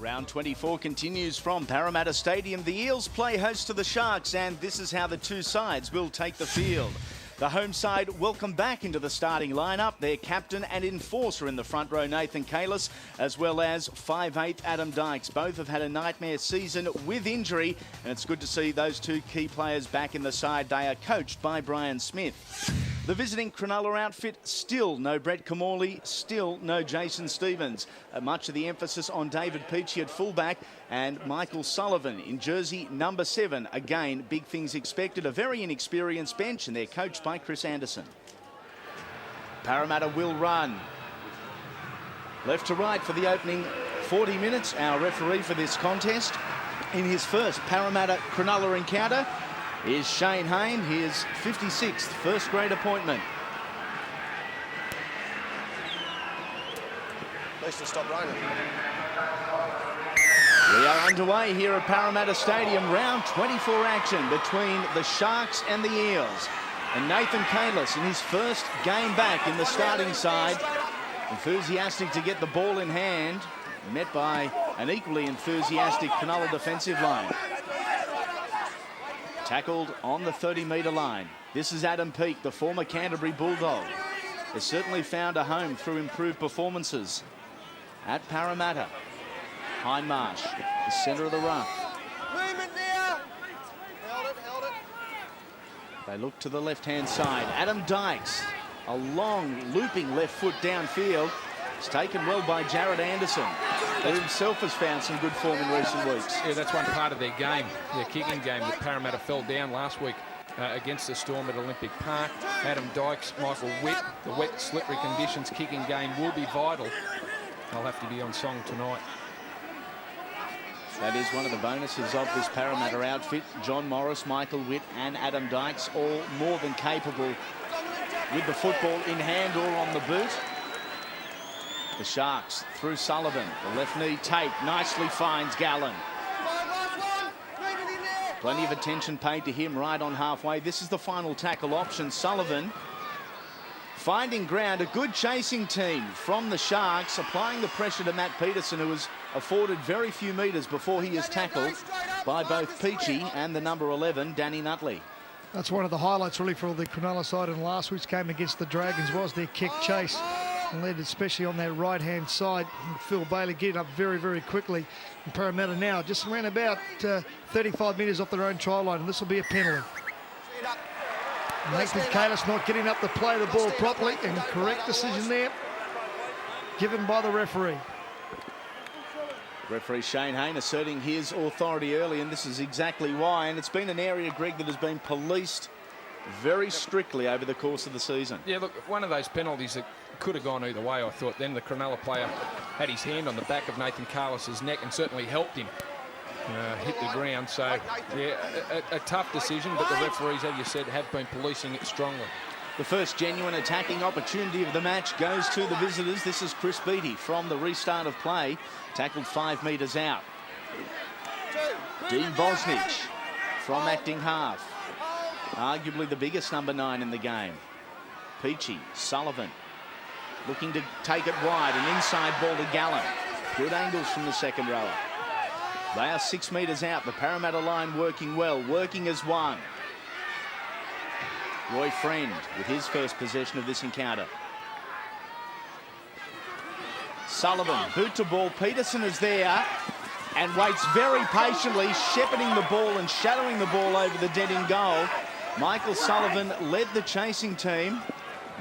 Round 24 continues from Parramatta Stadium. The Eels play host to the Sharks, and this is how the two sides will take the field. The home side welcome back into the starting lineup. Their captain and enforcer in the front row, Nathan Kalis, as well as 5'8" Adam Dykes. Both have had a nightmare season with injury, and it's good to see those two key players back in the side. They are coached by Brian Smith. The visiting Cronulla outfit, still no Brett Camorley, still no Jason Stevens. Much of the emphasis on David Peachey at fullback and Michael Sullivan in jersey number 7. Again, big things expected. A very inexperienced bench, and they're coached by Chris Anderson. Parramatta will run left to right for the opening 40 minutes. Our referee for this contest in his first Parramatta Cronulla encounter is Shane Hayne, his 56th first grade appointment. At least it stopped raining. We are underway here at Parramatta Stadium. Round 24 action between the Sharks and the Eels. And Nathan Kalis in his first game back in the starting side. Enthusiastic to get the ball in hand. Met by an equally enthusiastic Cronulla defensive line. Tackled on the 30-metre line. This is Adam Peake, the former Canterbury Bulldog. Has certainly found a home through improved performances at Parramatta. Hindmarsh, the centre of the ruck. Movement there. Held it. They look to the left-hand side. Adam Dykes, a long, looping left foot downfield. It's taken well by Jared Anderson, who himself has found some good form in recent weeks. Yeah, that's one part of their game, their kicking game, that Parramatta fell down last week against the Storm at Olympic Park. Adam Dykes, Michael Witt, the wet, slippery conditions kicking game will be vital. They'll have to be on song tonight. That is one of the bonuses of this Parramatta outfit. John Morris, Michael Witt and Adam Dykes, all more than capable with the football in hand or on the boot. The Sharks through Sullivan. The left knee tape nicely finds Gallen. Plenty of attention paid to him right on halfway. This is the final tackle option. Sullivan finding ground. A good chasing team from the Sharks, applying the pressure to Matt Peterson, who was afforded very few metres before he is tackled by both Peachey and the number 11, Danny Nutley. That's one of the highlights really for the Cronulla side in last week's game against the Dragons, was their kick chase. And led especially on that right-hand side. Phil Bailey getting up very, very quickly. And Parramatta now just around about 35 metres off their own try line, and this will be a penalty. Nathan Kalis not getting up to play the ball properly, and correct decision there given by the referee. Referee Shane Hayne asserting his authority early, and this is exactly why. And it's been an area, Greg, that has been policed very strictly over the course of the season. Yeah, look, one of those penalties that could have gone either way, I thought. Then the Cronulla player had his hand on the back of Nathan Kalis' neck and certainly helped him hit the ground. So, yeah, a tough decision, but the referees, as you said, have been policing it strongly. The first genuine attacking opportunity of the match goes to the visitors. This is Chris Beattie from the restart of play. Tackled 5 metres out. Dean Bosnich from acting half. Arguably the biggest number 9 in the game. Peachey, Sullivan, looking to take it wide. An inside ball to Gallen. Good angles from the second rower. They are 6 metres out. The Parramatta line working well, working as one. Roy Friend with his first possession of this encounter. Sullivan, boot to ball. Peterson is there and waits very patiently, shepherding the ball and shadowing the ball over the dead-in goal. Michael Sullivan led the chasing team.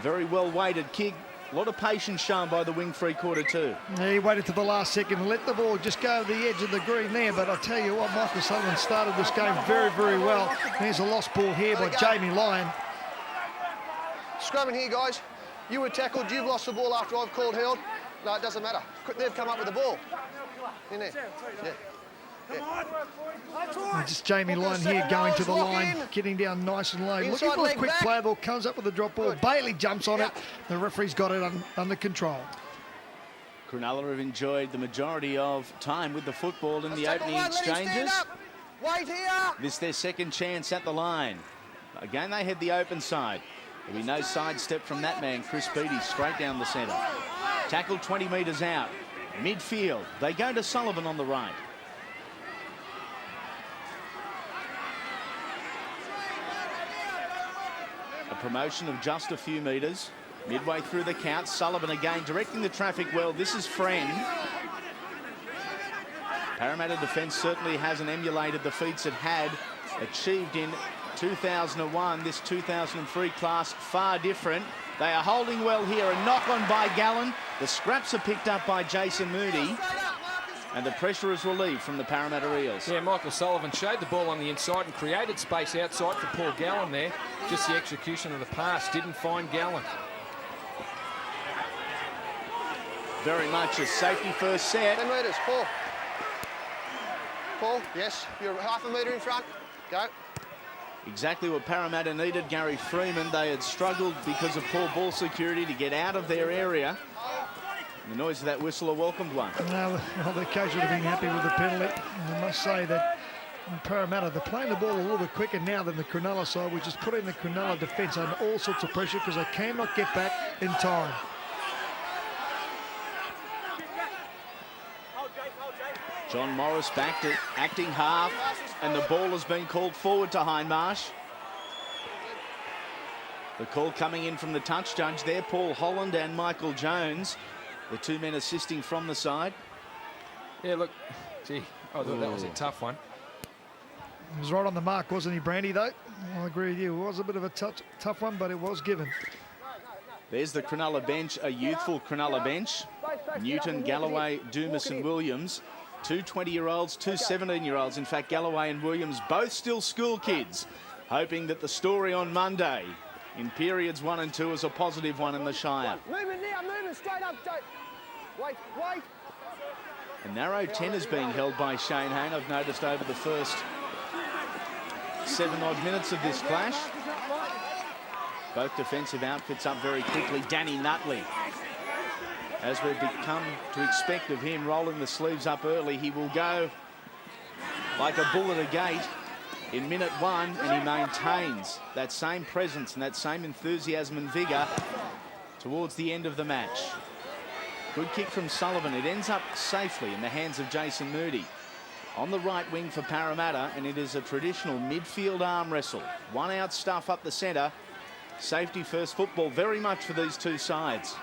Very well-weighted kick. A lot of patience shown by the wing three-quarter too. Yeah, he waited to the last second and let the ball just go over the edge of the green there. But I'll tell you what, Michael Sullivan started this game very, very well. There's a lost ball here by Jamie Lyon. Scrumming here, guys. You were tackled. You've lost the ball after I've called held. No, it doesn't matter. They've come up with the ball. In there. Yeah. And just Jamie Lyon here going to the line, getting down nice and low. Looking for a quick play ball, comes up with a drop ball. Bailey jumps on it. The referee's got it under control. Cronulla have enjoyed the majority of time with the football in the opening exchanges. Wait here. This their second chance at the line. Again, they head the open side. There'll be no sidestep from that man, Chris Beattie, straight down the centre. Tackled 20 metres out. Midfield, they go to Sullivan on the right. A promotion of just a few metres. Midway through the count, Sullivan again directing the traffic well. This is Friend. Parramatta defence certainly hasn't emulated the feats it had achieved in 2001. This 2003 class far different. They are holding well here. A knock on by Gallen. The scraps are picked up by Jason Moody. And the pressure is relieved from the Parramatta Eels. Yeah, Michael Sullivan showed the ball on the inside and created space outside for Paul Gallen there. Just the execution of the pass didn't find Gallen. Very much a safety first set. 10 metres, Paul. Paul, yes, you're half a metre in front. Go. Exactly what Parramatta needed, Gary Freeman. They had struggled because of poor ball security to get out of their area. And the noise of that whistle, a welcomed one. No, well, the coach would have been happy with the penalty. And I must say that in Parramatta, they're playing the ball a little bit quicker now than the Cronulla side, which is putting the Cronulla defence under all sorts of pressure because they cannot get back in time. John Morris back to acting half, and the ball has been called forward to Hindmarsh. The call coming in from the touch judge there, Paul Holland and Michael Jones, the two men assisting from the side. Yeah, look, gee, I thought that was a tough one. He was right on the mark, wasn't he, Brandy, though? I agree with you. It was a bit of a tough one, but it was given. There's the Cronulla bench, a youthful Cronulla bench. Newton, Galloway, Dumas and Williams. Two 20-year-olds, two 17-year-olds. In fact, Galloway and Williams both still school kids, hoping that the story on Monday in periods 1 and 2 is a positive one in the Shire. Moving now, moving straight up. Wait, wait. A narrow 10 is being held by Shane Hayne, I've noticed, over the first 7-odd minutes of this clash. Both defensive outfits up very quickly. Danny Nutley, as we've become to expect of him, rolling the sleeves up early. He will go like a bull at a gate in minute 1, and he maintains that same presence and that same enthusiasm and vigour towards the end of the match. Good kick from Sullivan. It ends up safely in the hands of Jason Moody. On the right wing for Parramatta, and it is a traditional midfield arm wrestle. One out stuff up the centre. Safety first football very much for these two sides.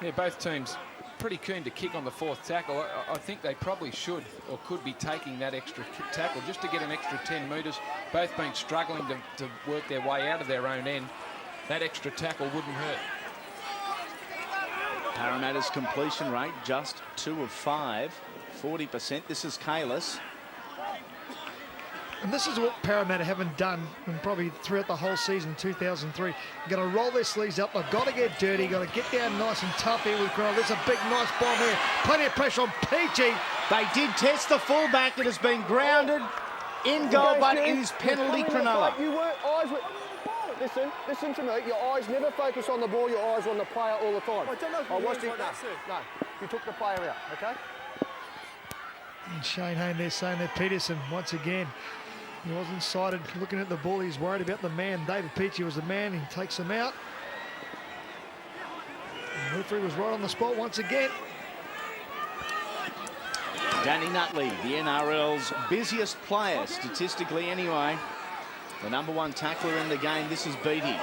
Yeah, both teams pretty keen to kick on the fourth tackle. I think they probably should or could be taking that extra tackle just to get an extra 10 metres. Both been struggling to work their way out of their own end. That extra tackle wouldn't hurt. Parramatta's completion rate just 2 of 5, 40%. This is Kalis. And this is what Parramatta haven't done, and probably throughout the whole season 2003. They've got to roll their sleeves up. They've got to get dirty. Got to get down nice and tough here with Cronulla. There's a big, nice bomb here. Plenty of pressure on Peachy. They did test the fullback. It has been grounded in goal, but it is penalty Cronulla. You weren't eyes with... Listen to me. Your eyes never focus on the ball. Your eyes are on the player all the time. I watched it. No, you took the player out, okay? And Shane Hayne there saying that Peterson, once again, he wasn't sighted looking at the ball. He's worried about the man. David Peachy was the man. He takes him out. And the referee was right on the spot once again. Danny Nutley, the NRL's busiest player, statistically anyway. The #1 tackler in the game. This is Beattie.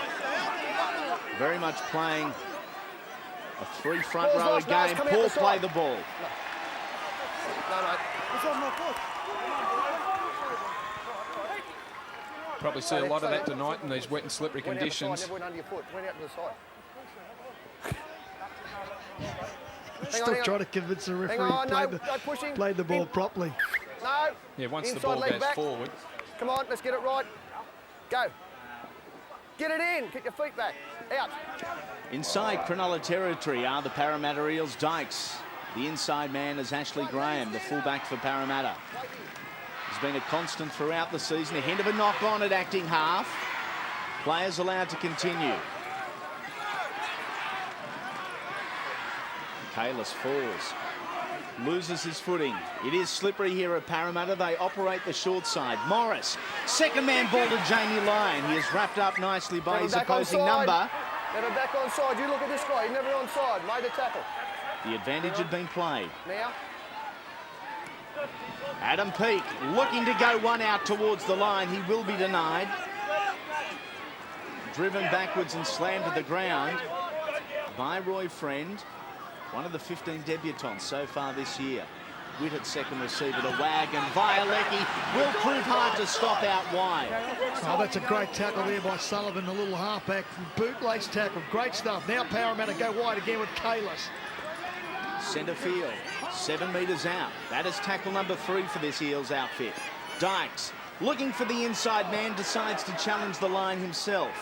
Very much playing a 3 front rower game. Paul play the ball. No. Probably see a lot of that tonight in these wet and slippery conditions. Never went under your foot. Went out to the side. Still trying to convince the referee played the ball properly. No. Yeah, once Inside the ball leg goes back. forward. Come on, let's get it right. Go. Get it in. Get your feet back. Out. Inside Cronulla territory are the Parramatta Eels Dykes. The inside man is Ashley Graham, the fullback for Parramatta. He's been a constant throughout the season. A hint of a knock on at acting half. Players allowed to continue. Kalis falls. Loses his footing. It is slippery here at Parramatta. They operate the short side. Morris, second man ball to Jamie Lyon. He is wrapped up nicely by his opposing number. Never back on side. You look at this guy. He's never on side. Made a tackle. The advantage had been played. Now. Adam Peake looking to go one out towards the line. He will be denied. Driven backwards and slammed to the ground by Roy Friend, one of the 15 debutants so far this year. Witt at second receiver to Wagon. Violecki will prove hard to stop out wide. Oh, that's a great tackle there by Sullivan, the little halfback. Bootlace tackle, great stuff. Now Parramatta go wide again with Kalis. Centre field, 7 metres out. That is tackle number 3 for this Eels outfit. Dykes looking for the inside man, decides to challenge the line himself.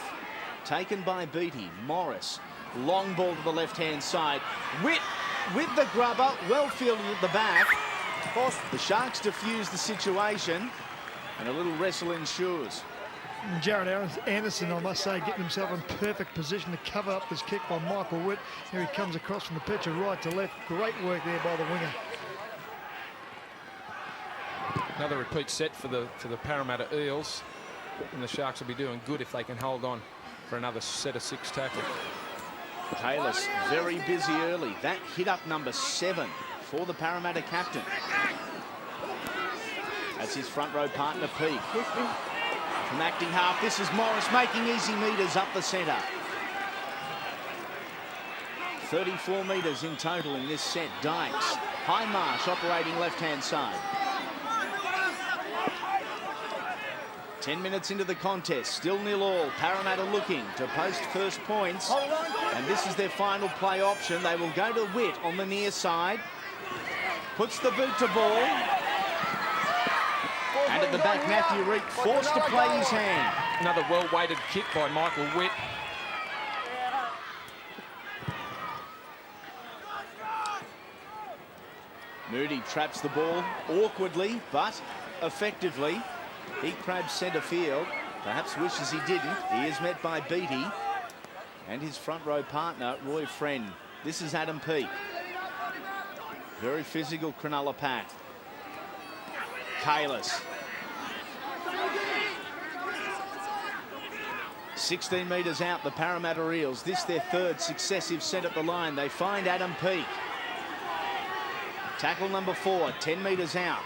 Taken by Beattie. Morris, long ball to the left-hand side. Witt with the grubber, well fielded at the back. The Sharks defuse the situation, and a little wrestle ensues. Jared Anderson, I must say, getting himself in perfect position to cover up this kick by Michael Witt. Here he comes across from the pitch of right to left. Great work there by the winger. Another repeat set for the Parramatta Eels, and the Sharks will be doing good if they can hold on for another set of 6 tackles. Kalis very busy early. That hit up number 7 for the Parramatta captain. That's his front row partner, Peake. From acting half, this is Morris making easy metres up the centre. 34 metres in total in this set. Dykes, High Marsh operating left-hand side. 10 minutes into the contest, still 0-0. Parramatta looking to post first points. And this is their final play option. They will go to Witt on the near side. Puts the boot to ball. And at the back, Matthew Reek forced to play his hand. Another well-weighted kick by Michael Witt. Moody traps the ball awkwardly, but effectively. He crabs centre field. Perhaps wishes he didn't. He is met by Beattie and his front row partner, Roy Friend. This is Adam Peake. Very physical Cronulla pack. Kalis. 16 metres out, the Parramatta Eels. This their 3rd successive set at the line. They find Adam Peake. Tackle number 4, 10 metres out.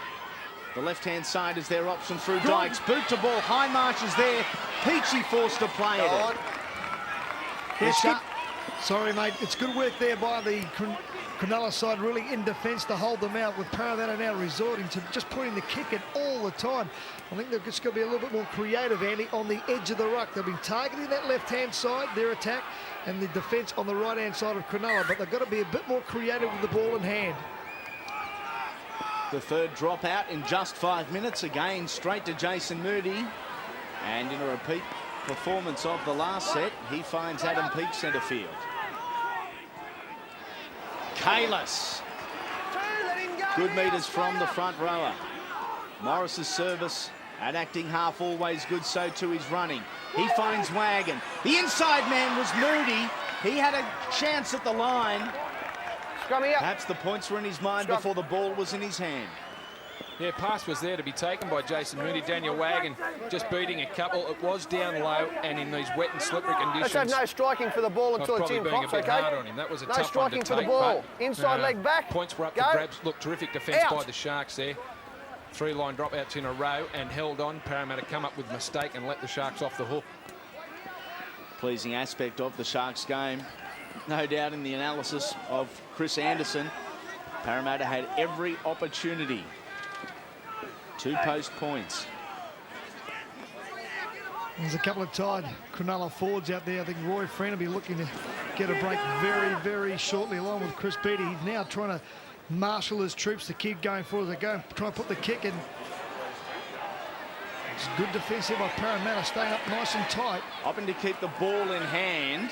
The left-hand side is their option through Dykes. Boot to ball. High Marsh is there. Peachy forced to play it. Sorry, mate. It's good work there by the Cronulla side, really in defence to hold them out, with Parramatta now resorting to just putting the kick in all the time. I think they're just going to be a little bit more creative, Andy, on the edge of the ruck. They've been targeting that left-hand side, their attack, and the defence on the right-hand side of Cronulla, but they've got to be a bit more creative with the ball in hand. The 3rd dropout in just 5 minutes. Again, straight to Jason Moody. And in a repeat performance of the last set, he finds Adam Peake centre field. Kalis. Good metres from the front rower. Morris's service at acting half, always good, so too his running. He finds Wagon. The inside man was Moody. He had a chance at the line. Perhaps the points were in his mind before the ball was in his hand. Yeah, pass was there to be taken by Jason Moody. Daniel Wagon just beating a couple. It was down low, and in these wet and slippery conditions. Let's have no striking for the ball until it's in, Pops, okay? Hard on him. That was a tough one to take. No striking for the ball. Inside leg back. Points were up for grabs. Look, terrific defence by the Sharks there. 3 line dropouts in a row and held on. Parramatta come up with a mistake and let the Sharks off the hook. Pleasing aspect of the Sharks game, no doubt, in the analysis of Chris Anderson. Parramatta had every opportunity to post points. There's a couple of tied Cronulla forwards out there. I think Roy Friend will be looking to get a break very, very shortly, along with Chris Beattie. He's now trying to marshal his troops to keep going forward. They go and try and put the kick in. It's good defence here by Parramatta, staying up nice and tight. Hoping to keep the ball in hand.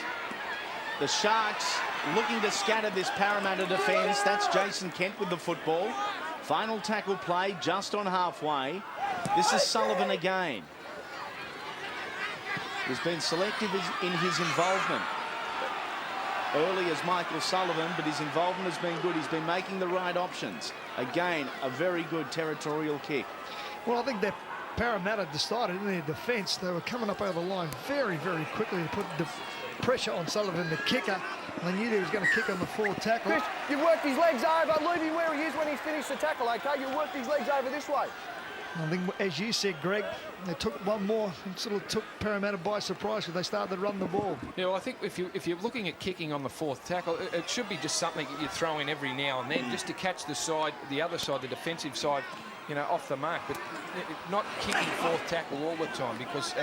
The Sharks looking to scatter this Parramatta defence. That's Jason Kent with the football. Final tackle play just on halfway. This is Sullivan again. He's been selective in his involvement. Early as Michael Sullivan, but his involvement has been good. He's been making the right options. Again, a very good territorial kick. Well, I think that Parramatta decided in their defence they were coming up over the line very, very quickly to put pressure on Sullivan, the kicker. They knew he was going to kick on the fourth tackle. Chris, you've worked his legs over. Leave him where he is when he's finished the tackle, OK? You worked his legs over this way. I think, as you said, Greg, they took one more and sort of took Parramatta by surprise because they started to run the ball. Yeah, well, I think if you're looking at kicking on the fourth tackle, it should be just something that you throw in every now and then just to catch the other side, the defensive side, you know, off the mark. But not kicking fourth tackle all the time because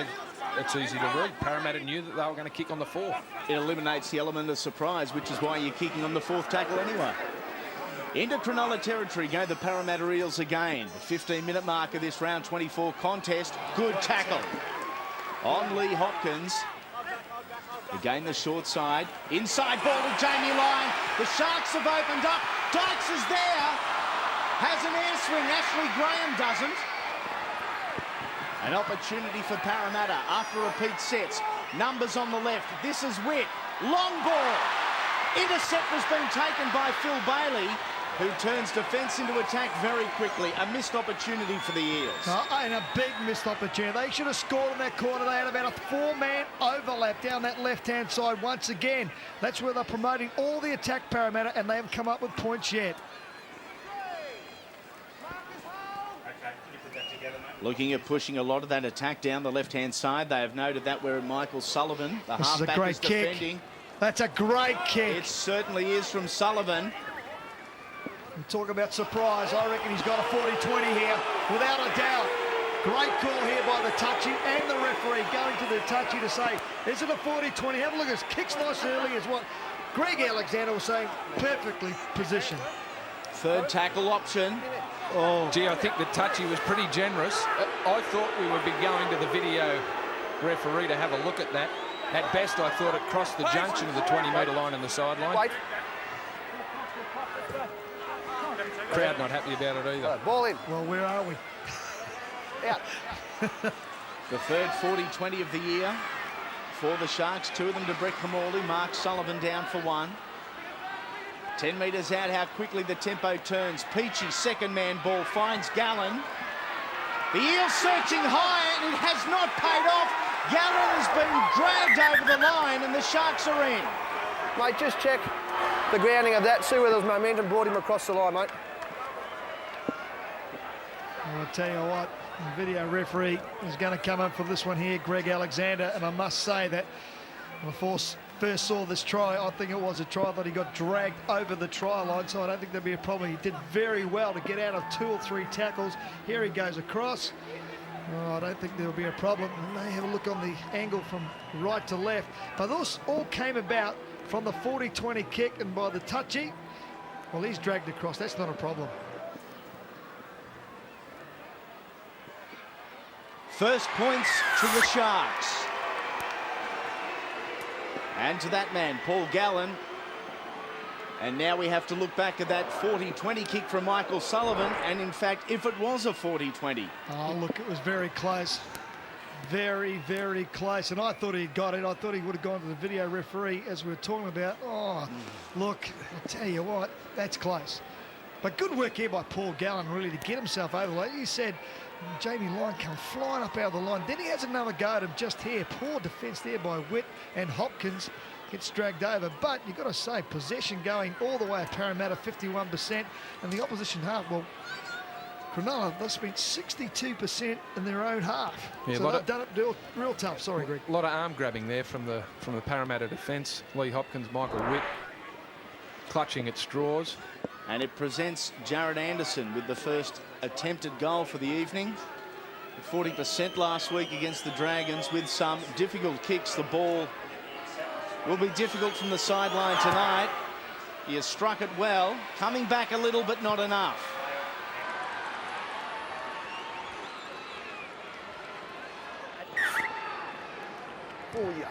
it's easy to read. Parramatta knew that they were going to kick on the fourth. It eliminates the element of surprise, which is why you're kicking on the fourth tackle anyway. Into Cronulla territory go the Parramatta Eels again. The 15-minute mark of this round 24 contest. Good tackle on Lee Hopkins. Again the short side. Inside ball to Jamie Lyon. The Sharks have opened up. Dykes is there. Has an air swing. Ashley Graham doesn't. An opportunity for Parramatta after repeat sets. Numbers on the left. This is Witt. Long ball. Intercept has been taken by Phil Bailey, who turns defence into attack very quickly. A missed opportunity for the Eels. And a big missed opportunity. They should have scored in that corner. They had about a four-man overlap down that left-hand side once again. That's where they're promoting all the attack, Parramatta, and they haven't come up with points yet. Looking at pushing a lot of that attack down the left-hand side. They have noted that where Michael Sullivan, the halfback, is defending. That's a great kick. It certainly is from Sullivan. Talk about surprise. I reckon he's got a 40-20 here, without a doubt. Great call here by the touchy and the referee going to the touchy to say, is it a 40-20? Have a look at his kicks nice early is what Greg Alexander was saying. Perfectly positioned. Third tackle option. Oh, gee, I think the touchy was pretty generous. I thought we would be going to the video referee to have a look at that. At best, I thought it crossed the junction of the 20-metre line and the sideline. Wait. Crowd not happy about it either. Ball in. Well, where are we? Out. The third 40-20 of the year for the Sharks. Two of them to Brett Kamali. Mark Sullivan down for one. 10 metres out, how quickly the tempo turns. Peachy, second man ball, finds Gallen. The Eels searching high, and it has not paid off. Gallen has been dragged over the line, and the Sharks are in. Mate, just check the grounding of that. See where there's momentum brought him across the line, mate. I'll tell you what, the video referee is going to come up for this one here, Greg Alexander, and I must say that when I first saw this try, I think it was a try that he got dragged over the try line, so I don't think there'll be a problem. He did very well to get out of 2 or 3 tackles. Here he goes across. Oh, I don't think there'll be a problem. And they have a look on the angle from right to left. But this all came about from the 40-20 kick and by the touchy. Well, he's dragged across. That's not a problem. First points to the Sharks. And to that man, Paul Gallen. And now we have to look back at that 40-20 kick from Michael Sullivan. And in fact, if it was a 40-20. Oh, look, it was very close. Very, very close. And I thought he'd got it. I thought he would have gone to the video referee as we were talking about. Oh, look, I'll tell you what, that's close. But good work here by Paul Gallen, really, to get himself over. Like you said, Jamie Lyon come flying up out of the line. Then he has another go at him just here. Poor defence there by Witt, and Hopkins gets dragged over. But you've got to say, possession going all the way at Parramatta, 51%. And the opposition half, well, Cronulla, they've spent 62% in their own half. Yeah, so they've done it real tough. Sorry, Greg. A lot of arm grabbing there from the Parramatta defence. Lee Hopkins, Michael Witt clutching at straws. And it presents Jared Anderson with the first attempted goal for the evening. 40% last week against the Dragons with some difficult kicks. The ball will be difficult from the sideline tonight. He has struck it well, coming back a little but not enough. Oh, yeah.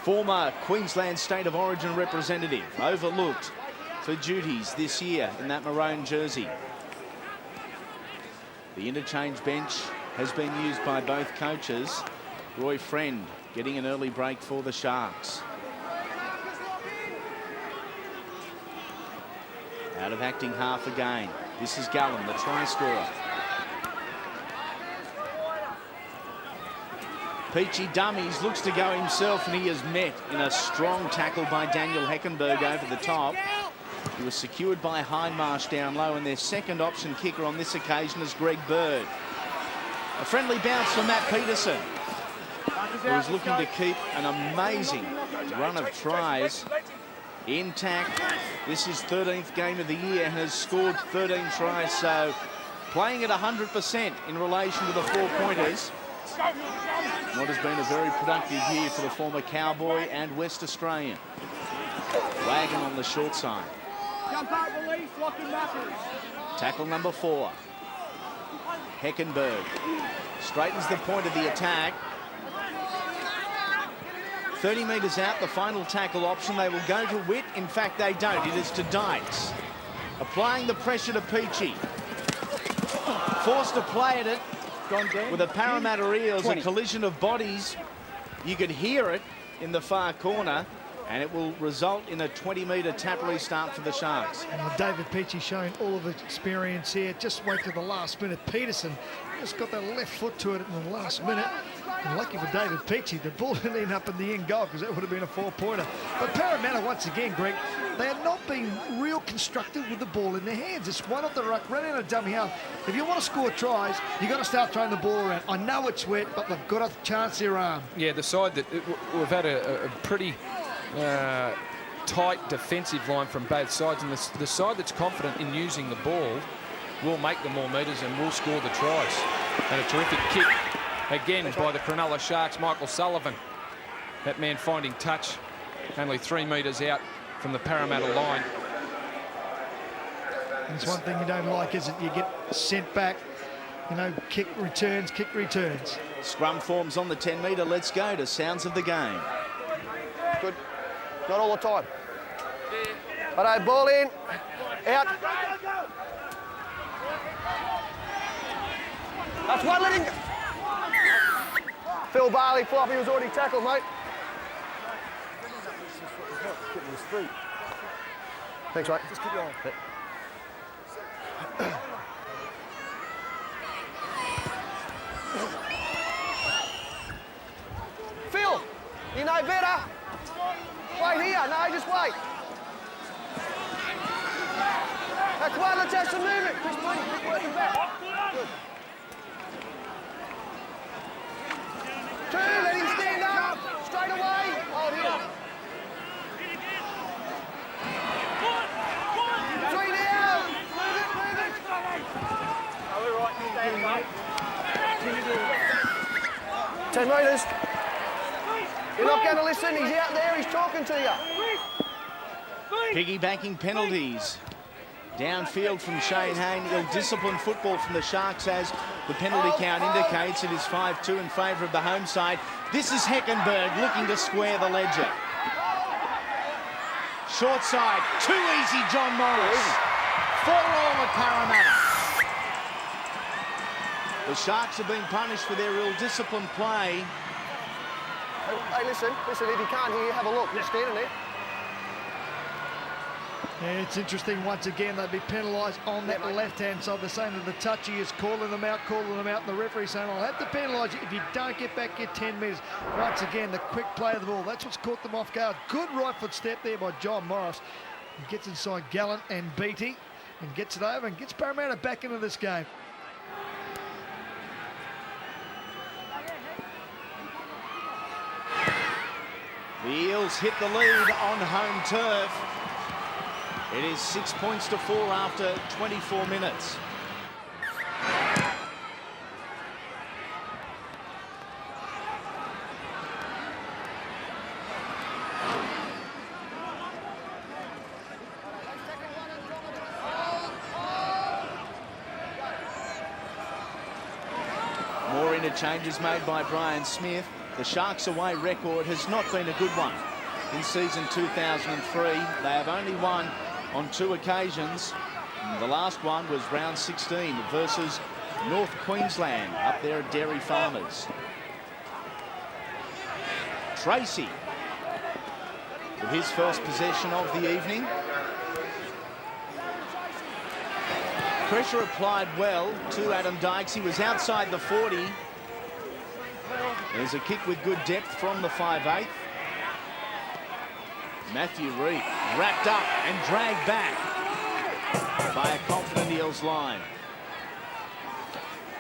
Former Queensland State of Origin representative, overlooked for duties this year in that maroon jersey. The interchange bench has been used by both coaches. Roy Friend getting an early break for the Sharks. Out of acting half again. This is Gallen, the try scorer. Peachy dummies, looks to go himself, and he is met in a strong tackle by Daniel Heckenberg over the top. He was secured by Hindmarsh down low, and their second option kicker on this occasion is Greg Bird. A friendly bounce for Matt Peterson, who is looking to keep an amazing run of tries intact. This is 13th game of the year and has scored 13 tries, so playing at 100% in relation to the 4-pointers. What has been a very productive year for the former Cowboy and West Australian. Wagon on the short side. Tackle number 4. Heckenberg straightens the point of the attack. 30 metres out, the final tackle option. They will go to Witt. In fact, they don't. It is to Dykes. Applying the pressure to Peachy. Forced to play at it with the Parramatta Eels. A collision of bodies. You could hear it in the far corner, and it will result in a 20-metre tap restart for the Sharks. David Peachy showing all of his experience here. Just wait to the last minute. Peterson just got that left foot to it in the last minute. And lucky for David Peachy, the ball didn't end up in the end goal, because that would have been a 4-pointer. But Parramatta, once again, Greg, they are not being real constructive with the ball in their hands. It's one off the ruck, running a dummy half. If you want to score tries, you've got to start throwing the ball around. I know it's wet, but they've got a chance their arm. Yeah, the side that we've had a pretty tight defensive line from both sides, and the side that's confident in using the ball will make the more metres and will score the tries. And a terrific kick again by the Cronulla Sharks, Michael Sullivan. That man finding touch only 3 metres out from the Parramatta line. There's one thing you don't like, is that you get sent back. You know, kick returns, kick returns. Scrum forms on the 10-metre. Let's go to sounds of the game. Good. Not all the time. Righto, ball in. Out. That's one letting go. Phil Barley, Floppy was already tackled, mate. Thanks, mate. Just keep going. Phil, you know better. Wait here. No, just wait. That's one. Let's have some movement. Chris, please, keep working back. Good. 2, let him stand up. Straight away. Hold him up. 3 now. Move it, move it. Are we right? Stand, mate. 10 metres. You're not going to listen. He's out there. He's talking to you. Piggybacking penalties. Downfield from Shane Hayne. Ill-disciplined football from the Sharks, as the penalty count indicates. It is 5-2 in favour of the home side. This is Heckenberg looking to square the ledger. Short side. Too easy, John Morris. 4-all at Parramatta. The Sharks are being punished for their ill-disciplined play. Hey, listen, if you can't hear you, have a look. You're standing there. Yeah, it's interesting. Once again, they'd be penalised on that left-hand side. They're saying that the touchy is calling them out, and the referee saying, I'll have to penalise you if you don't get back your 10 metres. Once again, the quick play of the ball. That's what's caught them off guard. Good right foot step there by John Morris. He gets inside Gallant and Beattie and gets it over and gets Parramatta back into this game. The Eels hit the lead on home turf. It is 6 points to 4 after 24 minutes. More interchanges made by Brian Smith. The Sharks' away record has not been a good one. In season 2003, they have only won on 2 occasions. The last one was round 16 versus North Queensland up there at Dairy Farmers. Tracy with his first possession of the evening. Pressure applied well to Adam Dykes. He was outside the 40. There's a kick with good depth from the 5/8. Matthew Reed wrapped up and dragged back by a confident Eels line.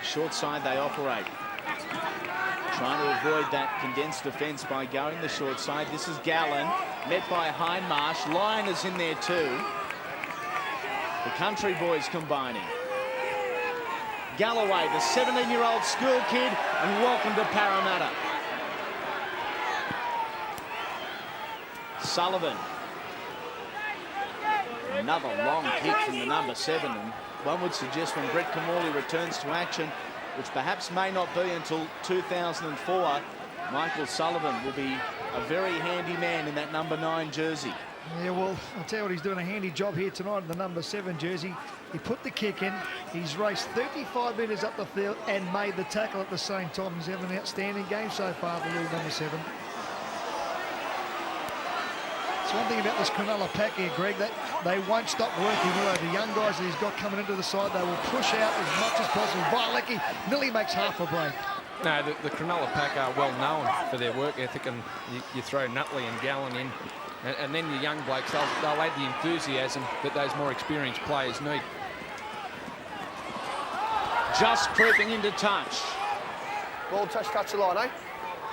Short side they operate. Trying to avoid that condensed defence by going the short side. This is Gallen, met by Hindmarsh. Lyon is in there too. The country boys combining. Galloway, the 17-year-old school kid, and welcome to Parramatta. Sullivan. Another long kick from the number 7, and one would suggest when Brett Camorley returns to action, which perhaps may not be until 2004, Michael Sullivan will be a very handy man in that number 9 jersey. Yeah, well, I'll tell you what, he's doing a handy job here tonight in the number 7 jersey. He put the kick in, he's raced 35 metres up the field and made the tackle at the same time. He's having an outstanding game so far, the little number 7. It's one thing about this Cronulla pack here, Greg, that they won't stop working well. The young guys that he's got coming into the side, they will push out as much as possible. Violecki nearly makes half a break. No, the Cronulla pack are well known for their work ethic, and you throw Nutley and Gallen in, and then the young blokes, they'll add the enthusiasm that those more experienced players need. Just creeping into touch. Ball touch the line, eh?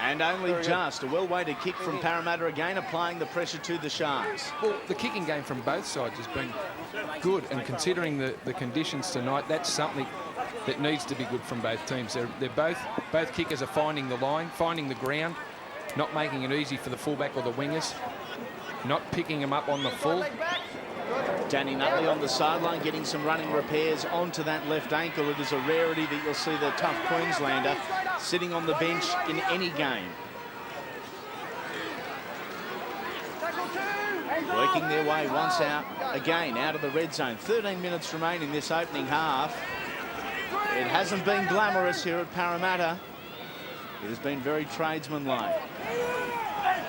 And only just. A well-weighted kick from Parramatta again, applying the pressure to the Sharks. Well, the kicking game from both sides has been good, and considering the conditions tonight, that's something that needs to be good from both teams. They're both kickers are finding the line, finding the ground, not making it easy for the fullback or the wingers, not picking them up on the full. Danny Nutley on the sideline getting some running repairs onto that left ankle. It is a rarity that you'll see the tough Queenslander sitting on the bench in any game. Working their way once out, again out of the red zone. 13 minutes remain in this opening half. It hasn't been glamorous here at Parramatta. It has been very tradesmanlike.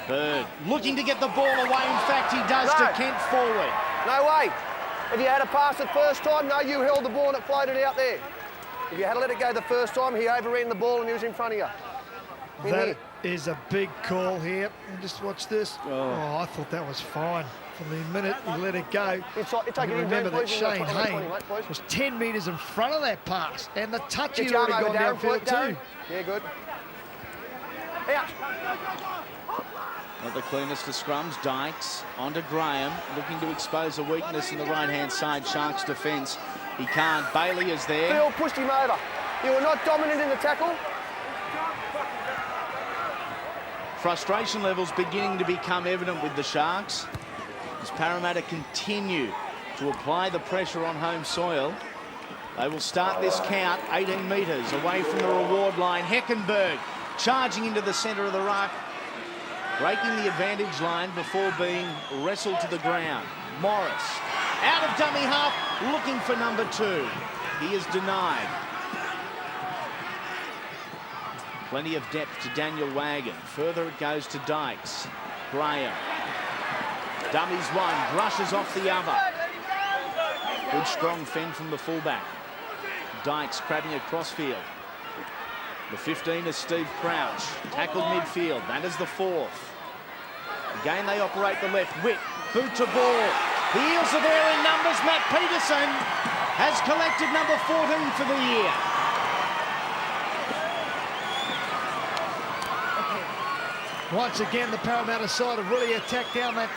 Bird looking to get the ball away. In fact, he does to Kent forward. No way. If you had a pass it first time, no, you held the ball and it floated out there. If you had to let it go the first time, he overran the ball and he was in front of you. That is a big call here. And just watch this. Oh, I thought that was fine. From the minute he let it go, remember that Shane Hayne was 10 metres in front of that pass, and the touch had already gone downfield too. Yeah, good. Out. Not the cleanest of scrums. Dykes onto Graham, looking to expose a weakness in the right-hand side Sharks defence. He can't. Bailey is there. Phil pushed him over. You were not dominant in the tackle. Frustration levels beginning to become evident with the Sharks as Parramatta continue to apply the pressure on home soil. They will start this count 18 metres away from the reward line. Heckenberg charging into the centre of the ruck, breaking the advantage line before being wrestled to the ground. Morris out of dummy half, looking for number 2. He is denied. Plenty of depth to Daniel Wagon. Further it goes to Dykes. Graham. Dummies one, brushes off the other. Good strong fend from the fullback. Dykes crabbing across field. The 15 is Steve Crouch. Tackled midfield. That is the 4th. Again they operate the left. Witt, boot to ball. The Eels are there in numbers. Matt Peterson has collected number 14 for the year. Once again, the Parramatta side have really attacked down that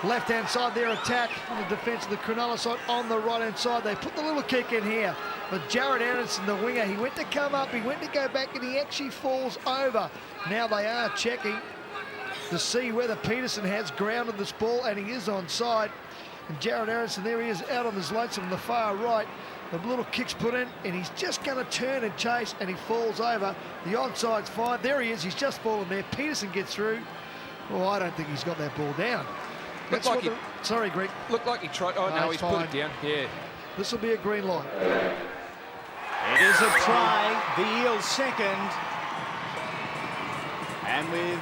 left-hand side. Their attack in the defence of the Cronulla side on the right-hand side. They put the little kick in here. But Jared Aronson, the winger, he went to come up, he went to go back, and he actually falls over. Now they are checking to see whether Peterson has grounded this ball, and he is onside. And Jared Aronson, there he is out on his lonesome on the far right. The little kick's put in, and he's just going to turn and chase, and he falls over. The onside's fine. There he is. He's just fallen there. Peterson gets through. Oh, I don't think he's got that ball down. Sorry, Greg. Looked like he tried. Oh, no, he's put it down. Yeah. This will be a green light. It is a try. The Eels second. And with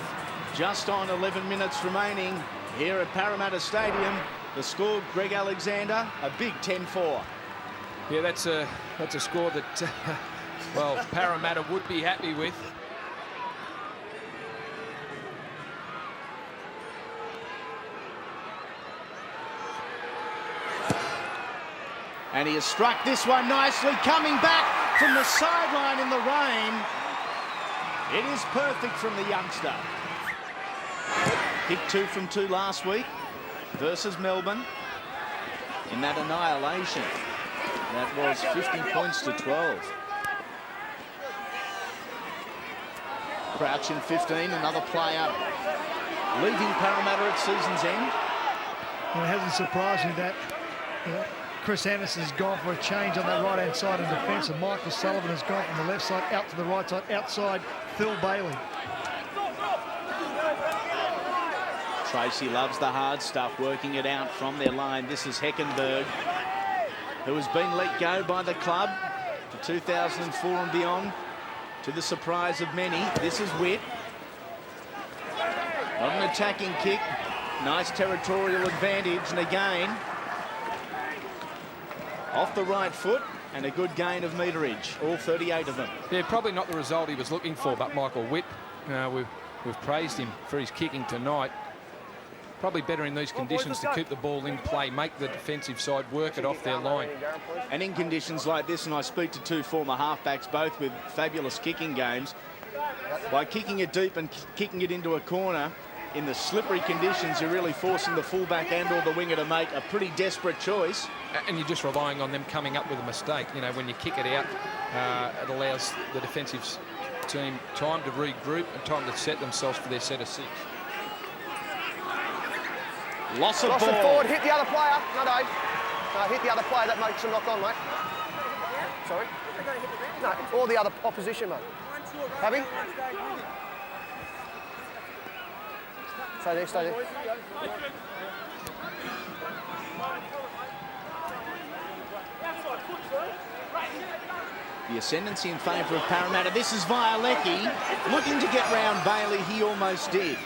just on 11 minutes remaining here at Parramatta Stadium, the score, Greg Alexander, a big 10-4. Yeah, that's a score that, well, Parramatta would be happy with. And he has struck this one nicely, coming back from the sideline in the rain. It is perfect from the youngster. Hit 2 from 2 last week versus Melbourne in that annihilation. That was 50 points to 12. Crouch in 15, another player leaving Parramatta at season's end. And it hasn't surprised me that Chris Anderson's gone for a change on that right-hand side in defence, and Michael Sullivan has gone from the left side out to the right side, outside Phil Bailey. Tracy loves the hard stuff, working it out from their line. This is Heckenberg, who has been let go by the club for 2004 and beyond, to the surprise of many. This is Witt. Not an attacking kick. Nice territorial advantage, and again, off the right foot, and a good gain of meterage, all 38 of them. Yeah, probably not the result he was looking for, but Michael Witt, we've praised him for his kicking tonight. Probably better in these conditions to keep the ball in play, make the defensive side work it off their line. And in conditions like this, and I speak to 2 former halfbacks, both with fabulous kicking games, by kicking it deep and kicking it into a corner, in the slippery conditions, you're really forcing the fullback and or the winger to make a pretty desperate choice. And you're just relying on them coming up with a mistake. You know, when you kick it out, it allows the defensive team time to regroup and time to set themselves for their set of 6. Loss of ball. Forward, hit the other player. No, hit the other player. That makes them knock on, mate. Sorry? No, or the other opposition, mate. Happy? Stay there, stay there. The ascendancy in favour of Parramatta. This is Violecki looking to get round Bailey. He almost did.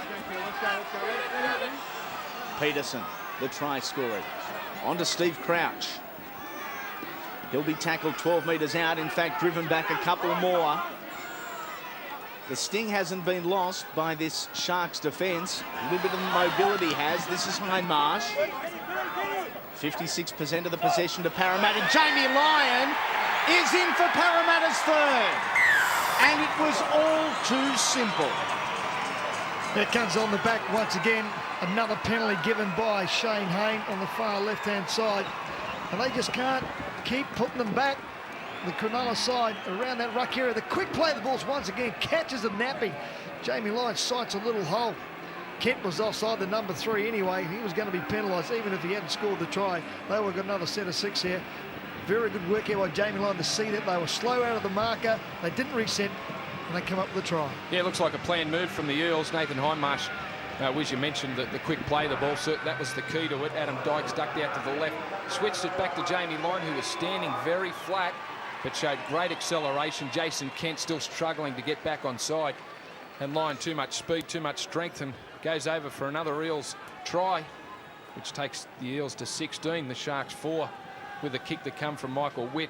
Peterson, the try scorer. On to Steve Crouch. He'll be tackled 12 metres out. In fact, driven back a couple more. The sting hasn't been lost by this Sharks defence. A little bit of mobility has. This is Hindmarsh. 56% of the possession to Parramatta. Jamie Lyon is in for Parramatta's third. And it was all too simple. It comes on the back once again. Another penalty given by Shane Hayne on the far left-hand side. And they just can't keep putting them back. The Cronulla side around that ruck area. The quick play of the balls once again catches them napping. Jamie Lyon sights a little hole. Kent was offside the number 3 anyway. He was going to be penalised even if he hadn't scored the try. They were got another set of 6 here. Very good work here by Jamie Lyon to see that they were slow out of the marker. They didn't reset and they come up with a try. Yeah, it looks like a planned move from the Eels. Nathan Hindmarsh, Wiz, you mentioned the quick play of the ball. So that was the key to it. Adam Dykes ducked out to the left. Switched it back to Jamie Lyon, who was standing very flat, but showed great acceleration. Jason Kent still struggling to get back on side. And Lyon, too much speed, too much strength, and goes over for another Eels try, which takes the Eels to 16, the Sharks 4, with a kick to come from Michael Witt.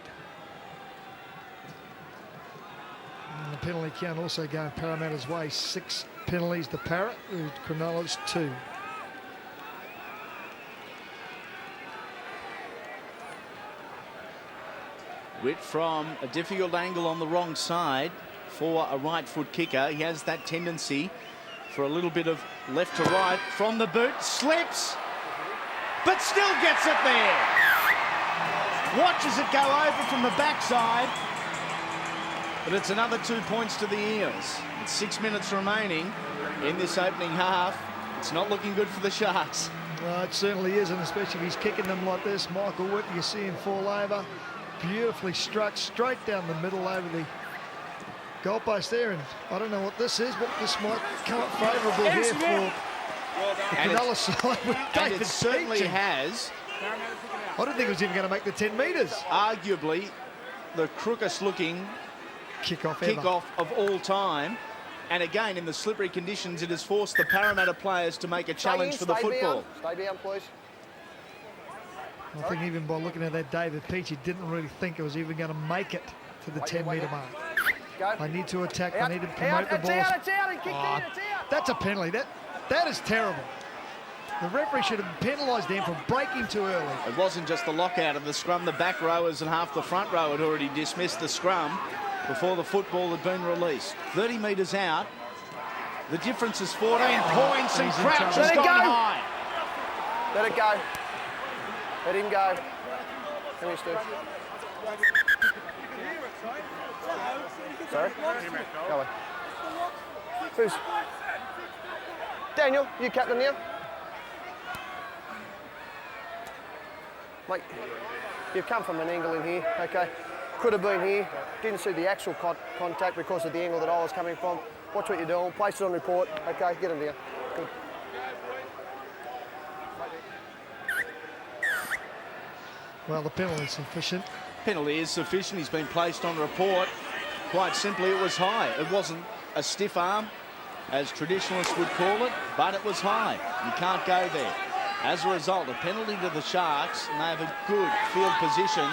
And the penalty count also going Parramatta's way. 6 penalties to Parrot, Cronulla's 2. Witt from a difficult angle on the wrong side for a right foot kicker. He has that tendency for a little bit of left to right from the boot. Slips, but still gets it there. Watches it go over from the backside. But it's another 2 points to the Eels. It's 6 minutes remaining in this opening half. It's not looking good for the Sharks. Well, it certainly isn't, especially if he's kicking them like this. Michael Witt, you see him fall over. Beautifully struck straight down the middle over the goalpost there. And I don't know what this is, but this might come up favourable here for the Cronulla side with David it certainly Peachey. Has. I didn't think it was even going to make the 10 metres. Arguably the crookest looking Kickoff of all time. And again, in the slippery conditions, it has forced the Parramatta players to make a challenge for the football. Stay down, please. I think even by looking at that, David Peachey didn't really think it was even going to make it to the 10-metre mark. Go. They need to attack. Out, they need to promote the balls. It's out, he kicked in, it's out. That's a penalty. That is terrible. The referee should have penalised them for breaking too early. It wasn't just the lockout of the scrum. The back rowers and half the front row had already dismissed the scrum before the football had been released. 30 metres out. The difference is 14 points, and Crouch has gone high. Let it go. Let him go. Come here, Stu. Sorry? Go away. Who's? Daniel, you captain now? Mate, you've come from an angle in here, okay? Could have been here. Didn't see the actual contact because of the angle that I was coming from. Watch what you're doing. Place it on report. Okay, get him there. Good. Well, the penalty is sufficient. Penalty is sufficient. He's been placed on report. Quite simply, it was high. It wasn't a stiff arm, as traditionalists would call it, but it was high. You can't go there. As a result, a penalty to the Sharks, and they have a good field position,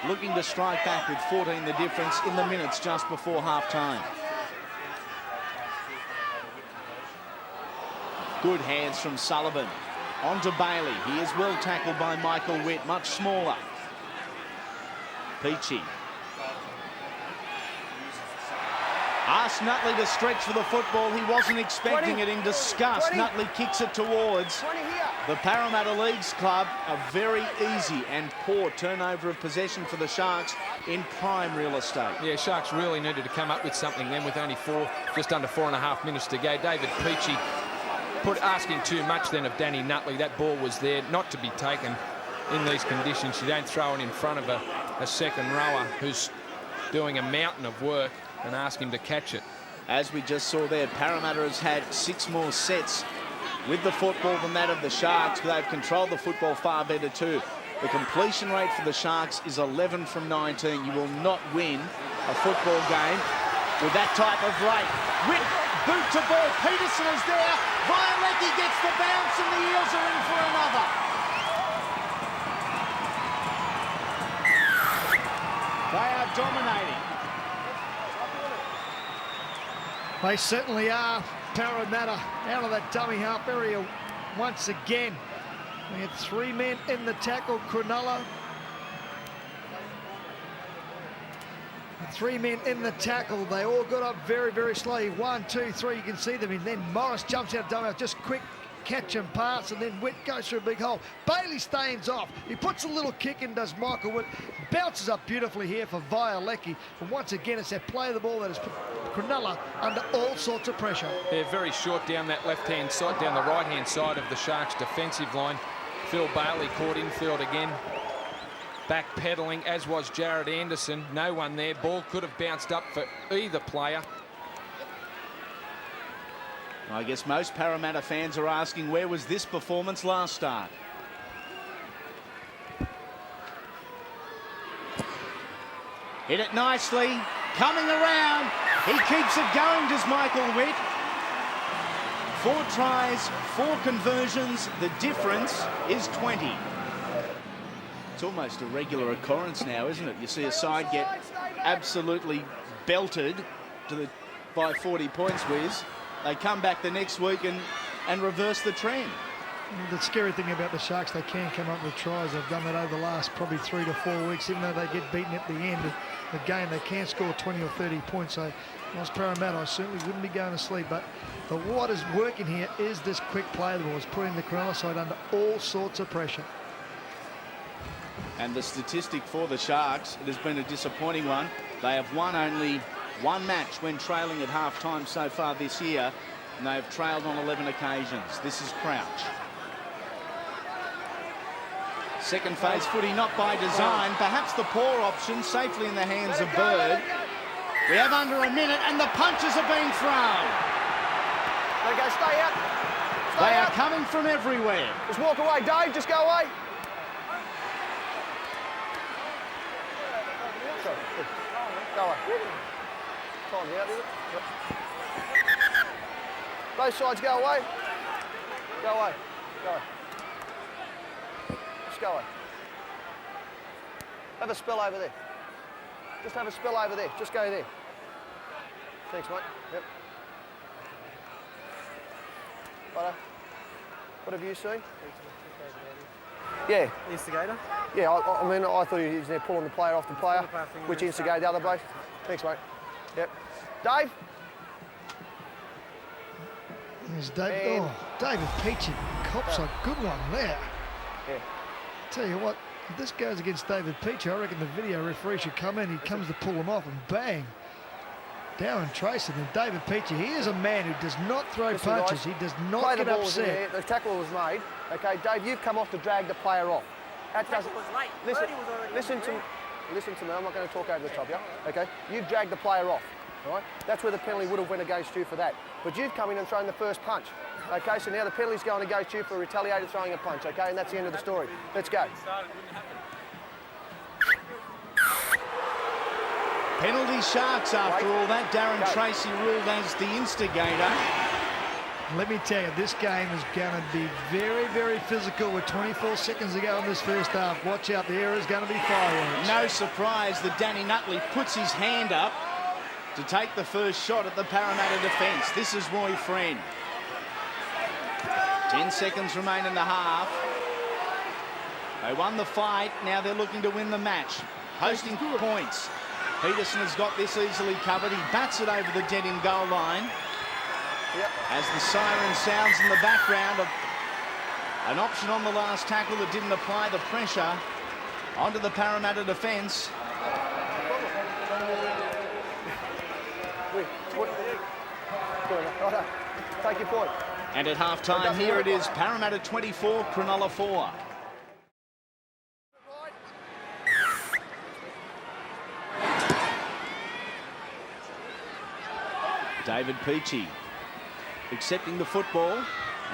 looking to strike back with 14 the difference in the minutes just before half-time. Good hands from Sullivan. On to Bailey. He is well tackled by Michael Witt, much smaller. Peachy. Asked Nutley to stretch for the football. He wasn't expecting it. In disgust, Nutley kicks it towards the Parramatta Leagues club. A very easy and poor turnover of possession for the Sharks in prime real estate. Yeah, Sharks really needed to come up with something then with only just under 4.5 minutes to go. David Peachy asking too much then of Danny Nutley. That ball was there, not to be taken in these conditions. You don't throw it in front of a second rower who's doing a mountain of work and ask him to catch it. As we just saw there, Parramatta has had 6 more sets with the football than that of the Sharks. They've controlled the football far better too. The completion rate for the Sharks is 11 from 19. You will not win a football game with that type of rate. Witt, boot to ball. Peterson is there. Violecki gets the bounce, and the Eels are in for another. They are dominating. They certainly are. Parramatta out of that dummy half area once again. We had 3 men in the tackle. Cronulla. 3 men in the tackle. They all got up very, very slowly. 1, 2, 3. You can see them. And then Morris jumps out of dummy half. Just quick catch and pass, and then Witt goes through a big hole. Bailey stays off. He puts a little kick in, does Michael Witt. Bounces up beautifully here for Violecki. And once again, it's that play of the ball that has put Cronulla under all sorts of pressure. They're very short down that left-hand side, down the right-hand side of the Sharks' defensive line. Phil Bailey caught infield again. Back-pedalling, as was Jared Anderson. No one there. Ball could have bounced up for either player. I guess most Parramatta fans are asking, where was this performance last start? Hit it nicely. Coming around. He keeps it going, does Michael Witt. 4 tries, 4 conversions. The difference is 20. It's almost a regular occurrence now, isn't it? You see a side get absolutely belted by 40 points, Wiz. They come back the next week and reverse the trend. The scary thing about the Sharks, they can come up with tries. They've done that over the last probably 3 to 4 weeks. Even though they get beaten at the end of the game, they can score 20 or 30 points. So, whilst Parramatta, I certainly wouldn't be going to sleep. But what is working here is this quick play of the ball. It's putting the Cronulla side under all sorts of pressure. And the statistic for the Sharks, it has been a disappointing one. They have won only 1 match when trailing at half-time so far this year, and they have trailed on 11 occasions. This is Crouch. Second phase footy, not by design. Perhaps the poor option, safely in the hands of Bird. We have under a minute, and the punches are being thrown. There you go, stay out. They are coming from everywhere. Just walk away, Dave, just go away. Go away. Time out, is it? Yep. Both sides go away. Go away. Go away. Just go away. Have a spell over there. Just have a spell over there. Just go there. Thanks, mate. Yep. Righto. What have you seen? Yeah. Instigator. Yeah, I mean, I thought he was there pulling the player off the player, which instigated the other bloke. Thanks, mate. Yep. Dave? There's David. Oh, David Peachy cops a good one there. Yeah. Tell you what, if this goes against David Peachy, I reckon the video referee should come in. He comes to pull him off and bang. Darren Tracy and David Peachy. He is a man who does not throw punches. He does not get upset. The tackle was made. Okay, Dave, you've come off to drag the player off. That doesn't. Listen to me. I'm not going to talk over the top, yeah? Okay, you've dragged the player off. All right, that's where the penalty would have went against you for that. But you've come in and thrown the first punch. Okay, so now the penalty's going against you for retaliated throwing a punch. Okay, and that's the end of the story. Let's go. Penalty Sharks after all that. Darren Tracy ruled as the instigator. Let me tell you, this game is going to be very, very physical with 24 seconds to go in this first half. Watch out, there is going to be fireworks. No surprise that Danny Nutley puts his hand up to take the first shot at the Parramatta defence. This is Roy Friend. 10 seconds remain in the half. They won the fight, now they're looking to win the match. Hosting points. Peterson has got this easily covered. He bats it over the dead in goal line. Yep. As the siren sounds in the background, an option on the last tackle that didn't apply the pressure onto the Parramatta defence. Take your point. And at half-time, here it is, Parramatta 24, Cronulla 4. David Peachy accepting the football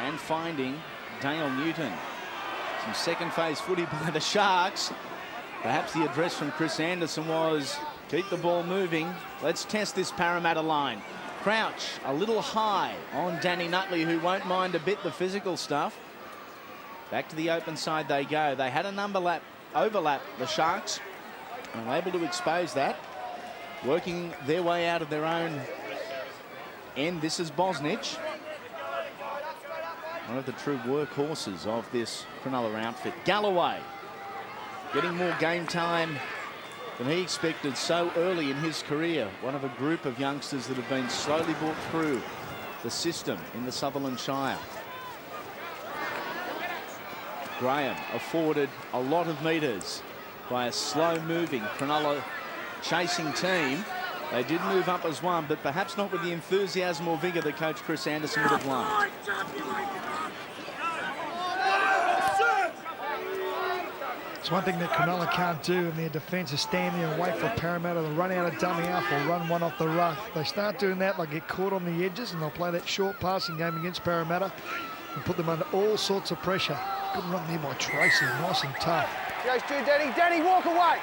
and finding Dale Newton. Some second phase footy by the Sharks. Perhaps the address from Chris Anderson was, keep the ball moving. Let's test this Parramatta line. Crouch a little high on Danny Nutley, who won't mind a bit the physical stuff. Back to the open side they go. They had an overlap, the Sharks, and were able to expose that. Working their way out of their own end. This is Bosnich, one of the true workhorses of this Cronulla outfit. Galloway getting more game time than he expected so early in his career. One of a group of youngsters that have been slowly brought through the system in the Sutherland Shire. Graham afforded a lot of metres by a slow-moving Cronulla chasing team. They did move up as one, but perhaps not with the enthusiasm or vigour that coach Chris Anderson would have liked. It's one thing that Cronulla can't do in their defence is stand there and wait for Parramatta to run out of dummy half or run one off the ruck. If they start doing that, they'll get caught on the edges and they'll play that short passing game against Parramatta and put them under all sorts of pressure. Good run there by Tracy, nice and tough. Goes to Danny. Danny, walk away.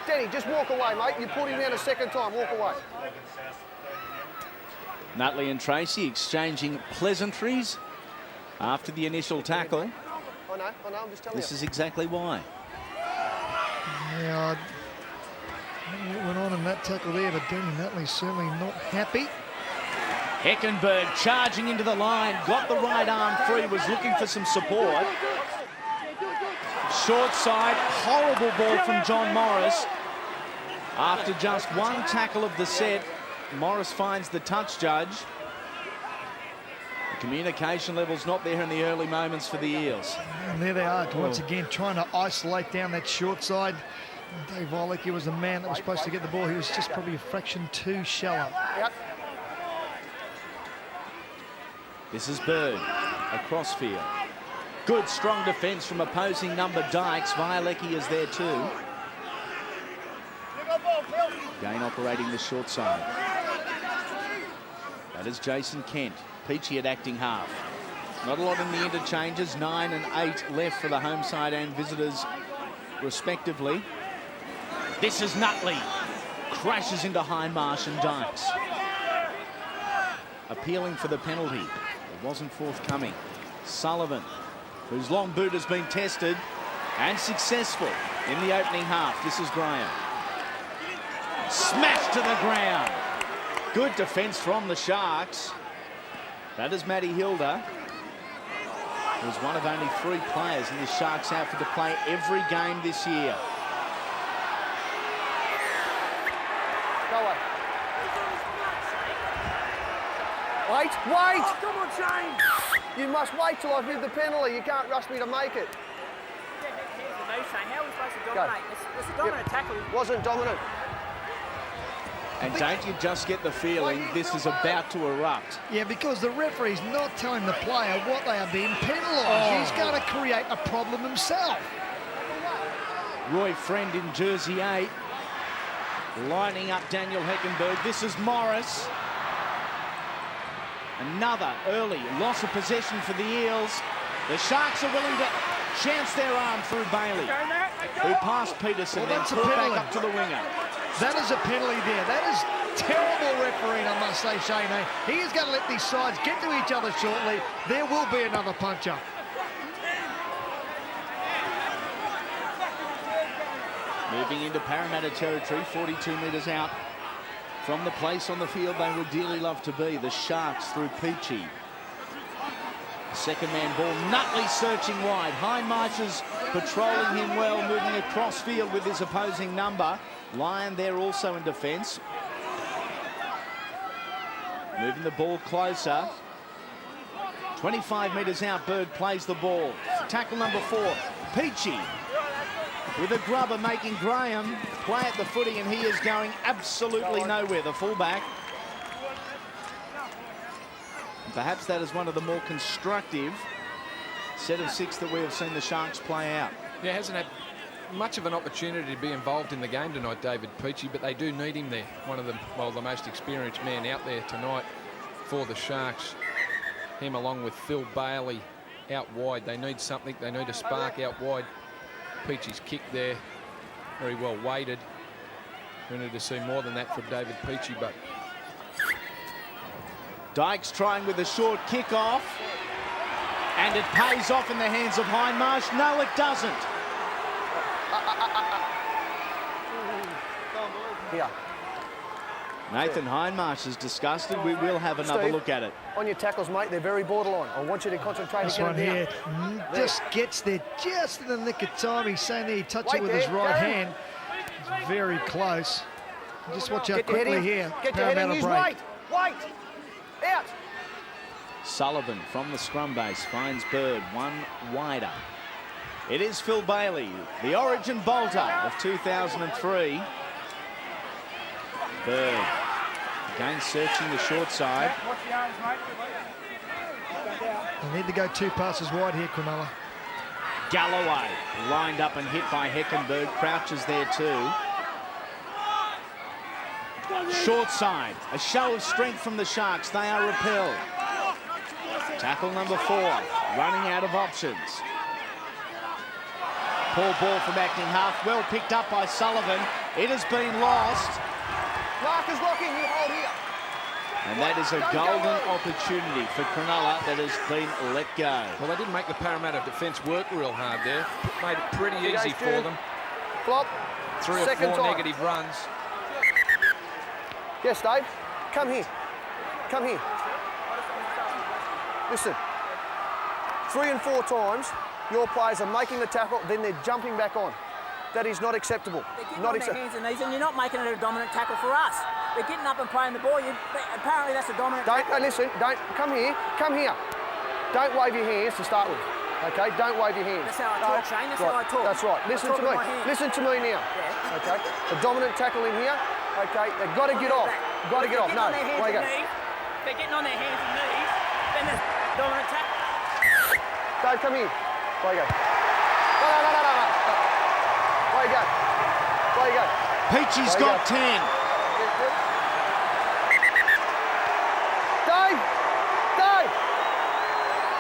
Danny, just walk away, mate. You put him down a second time. Walk away. Nutley and Tracy exchanging pleasantries after the initial tackle. I know, I'm just telling you. This is exactly why. Yeah, what went on in that tackle there, but Danny Nutley's certainly not happy. Heckenberg charging into the line, got the right arm free, was looking for some support. Short side, horrible ball from John Morris. After just one tackle of the set, Morris finds the touch judge. The communication level's not there in the early moments for the Eels. And there they are, once again, trying to isolate down that short side. Dave Olecki was the man that was supposed to get the ball. He was just probably a fraction too shallow. Yep. This is Bird, across field. Good, strong defence from opposing number Dykes. Violecki is there too. Again operating the short side. That is Jason Kent. Peachy at acting half. Not a lot in the interchanges. 9 and 8 left for the home side and visitors respectively. This is Nutley. Crashes into Hindmarsh and Dykes. Appealing for the penalty. It wasn't forthcoming. Sullivan, whose long boot has been tested and successful in the opening half. This is Graham. Smashed to the ground. Good defence from the Sharks. That is Matty Hilda. He was one of only 3 players in the Sharks outfit to play every game this year. Go away. Wait, wait! Oh, come on, Shane! You must wait till I've given the penalty. You can't rush me to make it. Here's the move, Shane. How are we supposed to dominate? It's a dominant tackle. Wasn't dominant. And don't you just get the feeling this is about to erupt? Yeah, because the referee's not telling the player what they are being penalised. He's going to create a problem himself. Roy Friend in jersey 8. Lining up Daniel Heckenberg. This is Morris. Another early loss of possession for the Eels. The Sharks are willing to chance their arm through Bailey, who passed Peterson, Well, then that's a put back penalty. up to the winger. That is a penalty there. That is terrible refereeing, I must say, Shane. He is going to let these sides get to each other shortly. There will be another punch-up. Moving into Parramatta territory, 42 metres out from the place on the field they would dearly love to be. The Sharks through Peachy. Second man ball, Nutley searching wide. Hindmarsh is patrolling him well, moving across field with his opposing number. Lyon there also in defence. Moving the ball closer. 25 metres out, Bird plays the ball. Tackle number 4, Peachy. With a grubber making Graham play at the footy, and he is going absolutely nowhere, the fullback. Perhaps that is one of the more constructive set of 6 that we have seen the Sharks play out. Yeah, hasn't had much of an opportunity to be involved in the game tonight, David Peachy, but they do need him there. One of the, well, the most experienced man out there tonight for the Sharks. Him along with Phil Bailey out wide. They need something. They need a spark out wide. Peachy's kick there, very well weighted. We need to see more than that from David Peachy, but Dykes trying with a short kick off, and it pays off in the hands of Hindmarsh. No, it doesn't. Here. Nathan Hindmarsh is disgusted. We will have another Steve, look at it. On your tackles, mate, they're very borderline. I want you to concentrate This and one get here it down. just gets there just in the nick of time. He's saying there, he touched Wait it with his there, right Darren. hand. It's very close. Just watch how Get your head quickly in. here Get your head in. Parramatta Use break. weight. Weight. Out. Sullivan from the scrum base finds Bird one wider. It is Phil Bailey, the origin bolter of 2003. Bird again searching the short side. They need to go 2 passes wide here, Cronulla. Galloway lined up and hit by Heckenberg. Crouches there too. Short side, a show of strength from the Sharks. They are repelled. Tackle number 4, running out of options. Poor ball from acting half, well picked up by Sullivan. It has been lost. Marcus locking, you hold here. And that is a golden opportunity for Cronulla that has been let go. well, they didn't make the Parramatta defence work real hard there. Made it pretty easy for them. Flop. 3 or Second 4 time. negative runs. Yes, Dave. Come here. Come here. Listen. 3 and 4 times, your players are making the tackle, then they're jumping back on. That is not acceptable. They're getting Not on their acceptable. hands and knees, and you're not making it a dominant tackle for us. They're getting up and playing the ball. Apparently that's a dominant Don't, tackle. listen, don't, come here, come here. Don't wave your hands to start with, okay? Don't wave your hands. That's how I talk, Shane, that's how I talk. That's right, listen I to talk me. with my hands. Listen to me now, Yeah. okay? The dominant tackle in here, okay? They've got to get off. Got to get off, no, They're there you go. They're getting on their hands and knees, then there's dominant tackle. Dave, come here. There you go. No. There you go. There you go. Peachy's There you got go. 10.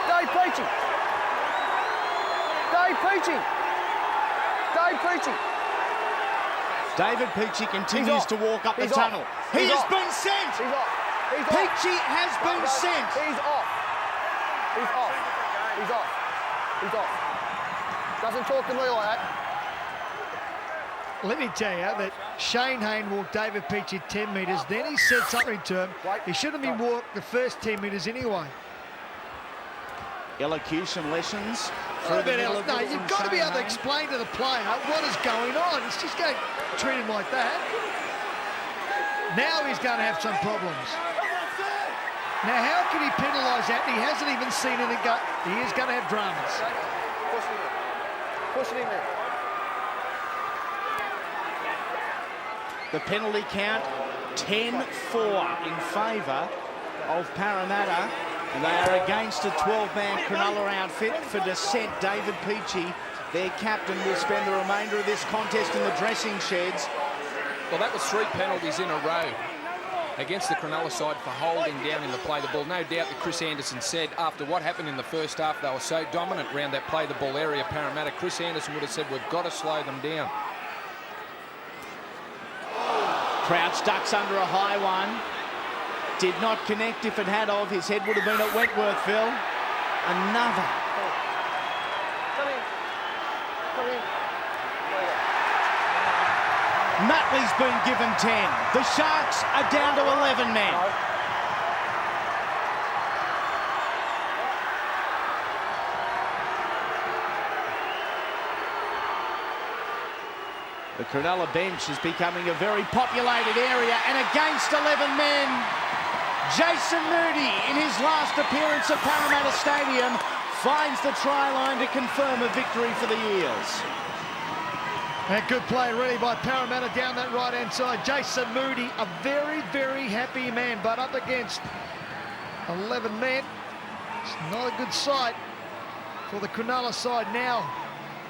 Dave Peachy. Dave Peachy. Dave Peachy. David Peachy continues off. to walk up the He's off. tunnel. He He's has off. been sent. He's off. He's off. Peachy has been No, sent. He's off. He's off. He's off. He's off. Doesn't talk to me like that. Let me tell you that Shane Hayne walked David Peachy 10 metres, then he said something to him. Wait. He shouldn't have been walked the first 10 metres anyway. Elocution lessons. No, you've got to be able to explain to the player what is going on. It's just going to treat him like that. Now he's going to have some problems. Now, how can he penalise that? He hasn't even seen anything go. He is going to have dramas. Push it in there. The penalty count, 10-4 in favour of Parramatta. And they are against a 12-man Cronulla outfit. For dissent, David Peachey, their captain, will spend the remainder of this contest in the dressing sheds. Well, that was 3 penalties in a row against the Cronulla side for holding down in the play the ball. No doubt that Chris Anderson said after what happened in the first half, they were so dominant around that play the ball area, Parramatta. Chris Anderson would have said, we've got to slow them down. Crouch ducks under a high one. Did not connect. If it had of, his head would have been at Wentworth, Phil. Another. Come in. Nutley's been given 10. The Sharks are down to 11 men. The Cronulla bench is becoming a very populated area, and against 11 men, Jason Moody, in his last appearance at Parramatta Stadium, finds the try line to confirm a victory for the Eels. A good play really by Parramatta down that right-hand side. Jason Moody, a very, very happy man, but up against 11 men. It's not a good sight for the Cronulla side now.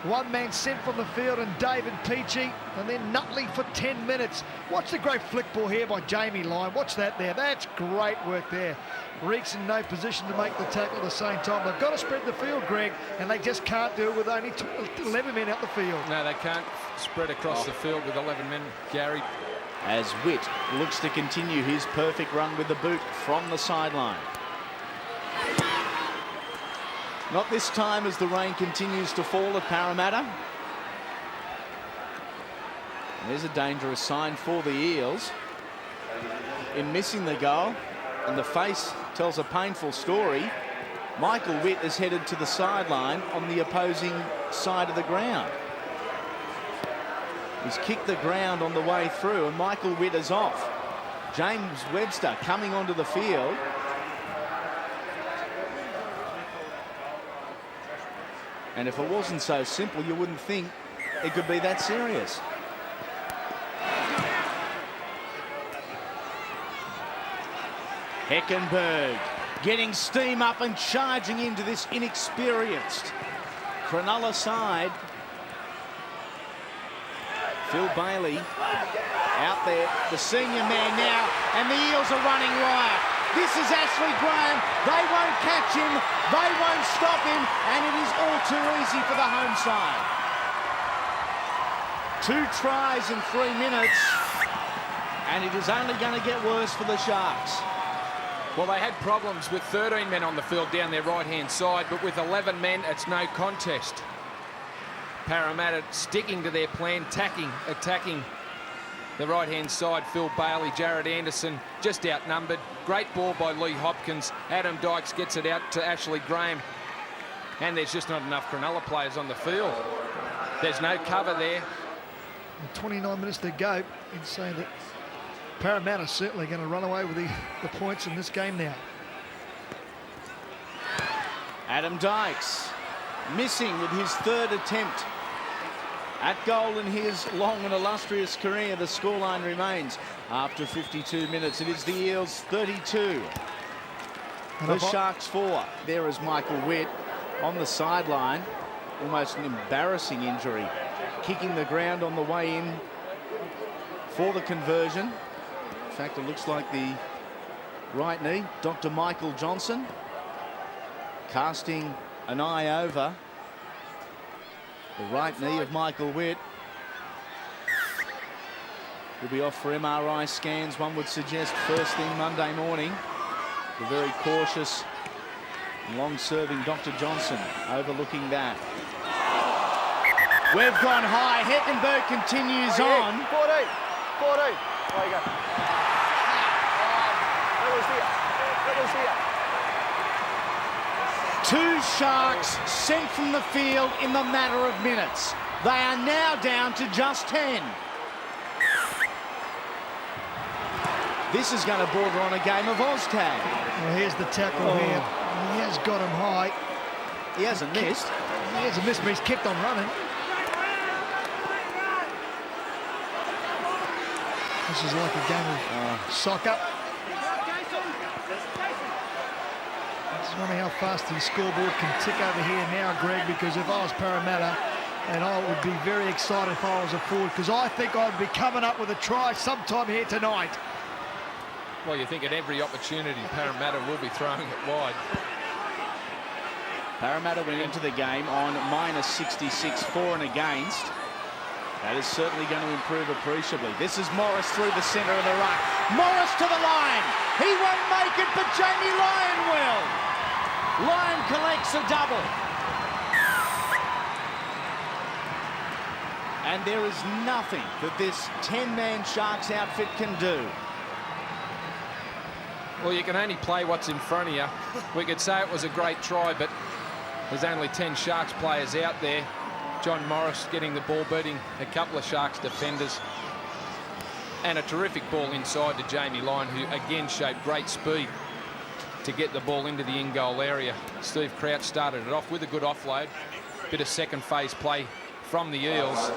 One man sent from the field, and David Peachey, and then Nutley for 10 minutes. Watch the great flick ball here by Jamie Lyon. Watch that there. That's great work there. Reeks in no position to make the tackle at the same time. They've got to spread the field, Greg, and they just can't do it with only 11 men out the field. No, they can't spread across the field with 11 men, Gary. As Witt looks to continue his perfect run with the boot from the sideline. Not this time as the rain continues to fall at Parramatta. And there's a dangerous sign for the Eels in missing the goal, and the face tells a painful story. Michael Witt is headed to the sideline on the opposing side of the ground. He's kicked the ground on the way through, and Michael Witt is off. James Webster coming onto the field. And if it wasn't so simple, you wouldn't think it could be that serious. Heckenberg getting steam up and charging into this inexperienced Cronulla side. Phil Bailey out there, the senior man now, and the Eels are running riot. This is Ashley Graham. They won't catch him. They won't stop him. And it is all too easy for the home side. 2 tries in 3 minutes. And it is only going to get worse for the Sharks. Well, they had problems with 13 men on the field down their right-hand side, but with 11 men, it's no contest. Parramatta sticking to their plan, attacking the right-hand side. Phil Bailey, Jared Anderson, just outnumbered. Great ball by Lee Hopkins. Adam Dykes gets it out to Ashley Graham. And there's just not enough Cronulla players on the field. There's no cover there. 29 minutes to go. You'd say that Parramatta's certainly going to run away with the points in this game now. Adam Dykes missing with his 3rd attempt at goal in his long and illustrious career. The scoreline remains after 52 minutes. It is the Eels 32. The Sharks 4. There is Michael Witt on the sideline. Almost an embarrassing injury. Kicking the ground on the way in for the conversion. In fact, it looks like the right knee. Dr. Michael Johnson casting an eye over the right knee of Michael Witt. He'll be off for MRI scans, one would suggest, first thing Monday morning. The very cautious, long-serving Dr. Johnson overlooking that. We've gone high. Heckenberg continues on. 14. There you go. That was here. 2 Sharks sent from the field in the matter of minutes. They are now down to just 10. This is going to border on a game of Oztag. Well, here's the tackle here. He has got him high. He hasn't missed. He hasn't missed, but he's kept on running. This is like a game of soccer. Just wondering how fast the scoreboard can tick over here now, Greg, because if I was Parramatta, and I would be very excited if I was a forward, because I think I'd be coming up with a try sometime here tonight. Well, you think at every opportunity Parramatta will be throwing it wide. Parramatta went into the game on -66 for and against. That is certainly going to improve appreciably. This is Morris through the centre of the ruck. Morris to the line. He won't make it, but Jamie Lyon will. Lyon collects a double. And there is nothing that this 10-man Sharks outfit can do. Well, you can only play what's in front of you. We could say it was a great try, but there's only 10 Sharks players out there. John Morris getting the ball, beating a couple of Sharks defenders. And a terrific ball inside to Jamie Lyon, who again showed great speed to get the ball into the in-goal area. Steve Crouch started it off with a good offload. Bit of second phase play from the Eels.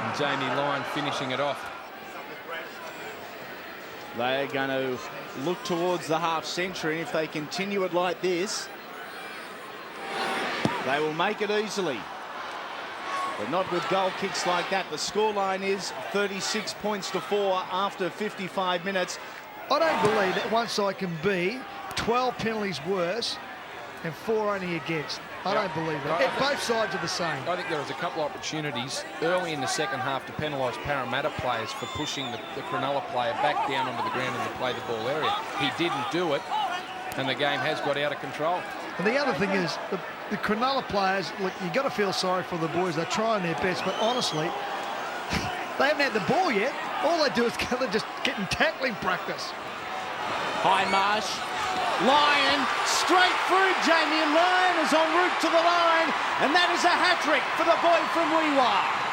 And Jamie Lyon finishing it off. They're going to look towards the half-century. If they continue it like this, they will make it easily. But not with goal kicks like that. The scoreline is 36 points to 4 after 55 minutes. I don't believe that one side can be 12 penalties worse and 4 only against. I don't believe that. Both sides are the same. I think there was a couple of opportunities early in the second half to penalise Parramatta players for pushing the Cronulla player back down onto the ground in the play the ball area. He didn't do it, and the game has got out of control. And the other thing is, the Cronulla players, look, you've got to feel sorry for the boys. They're trying their best, but honestly, they haven't had the ball yet. All they do is they're just getting tackling practice. Hindmarsh, Lyon, straight through. Jamie Lyon is en route to the line, and that is a hat-trick for the boy from Wee-Waa.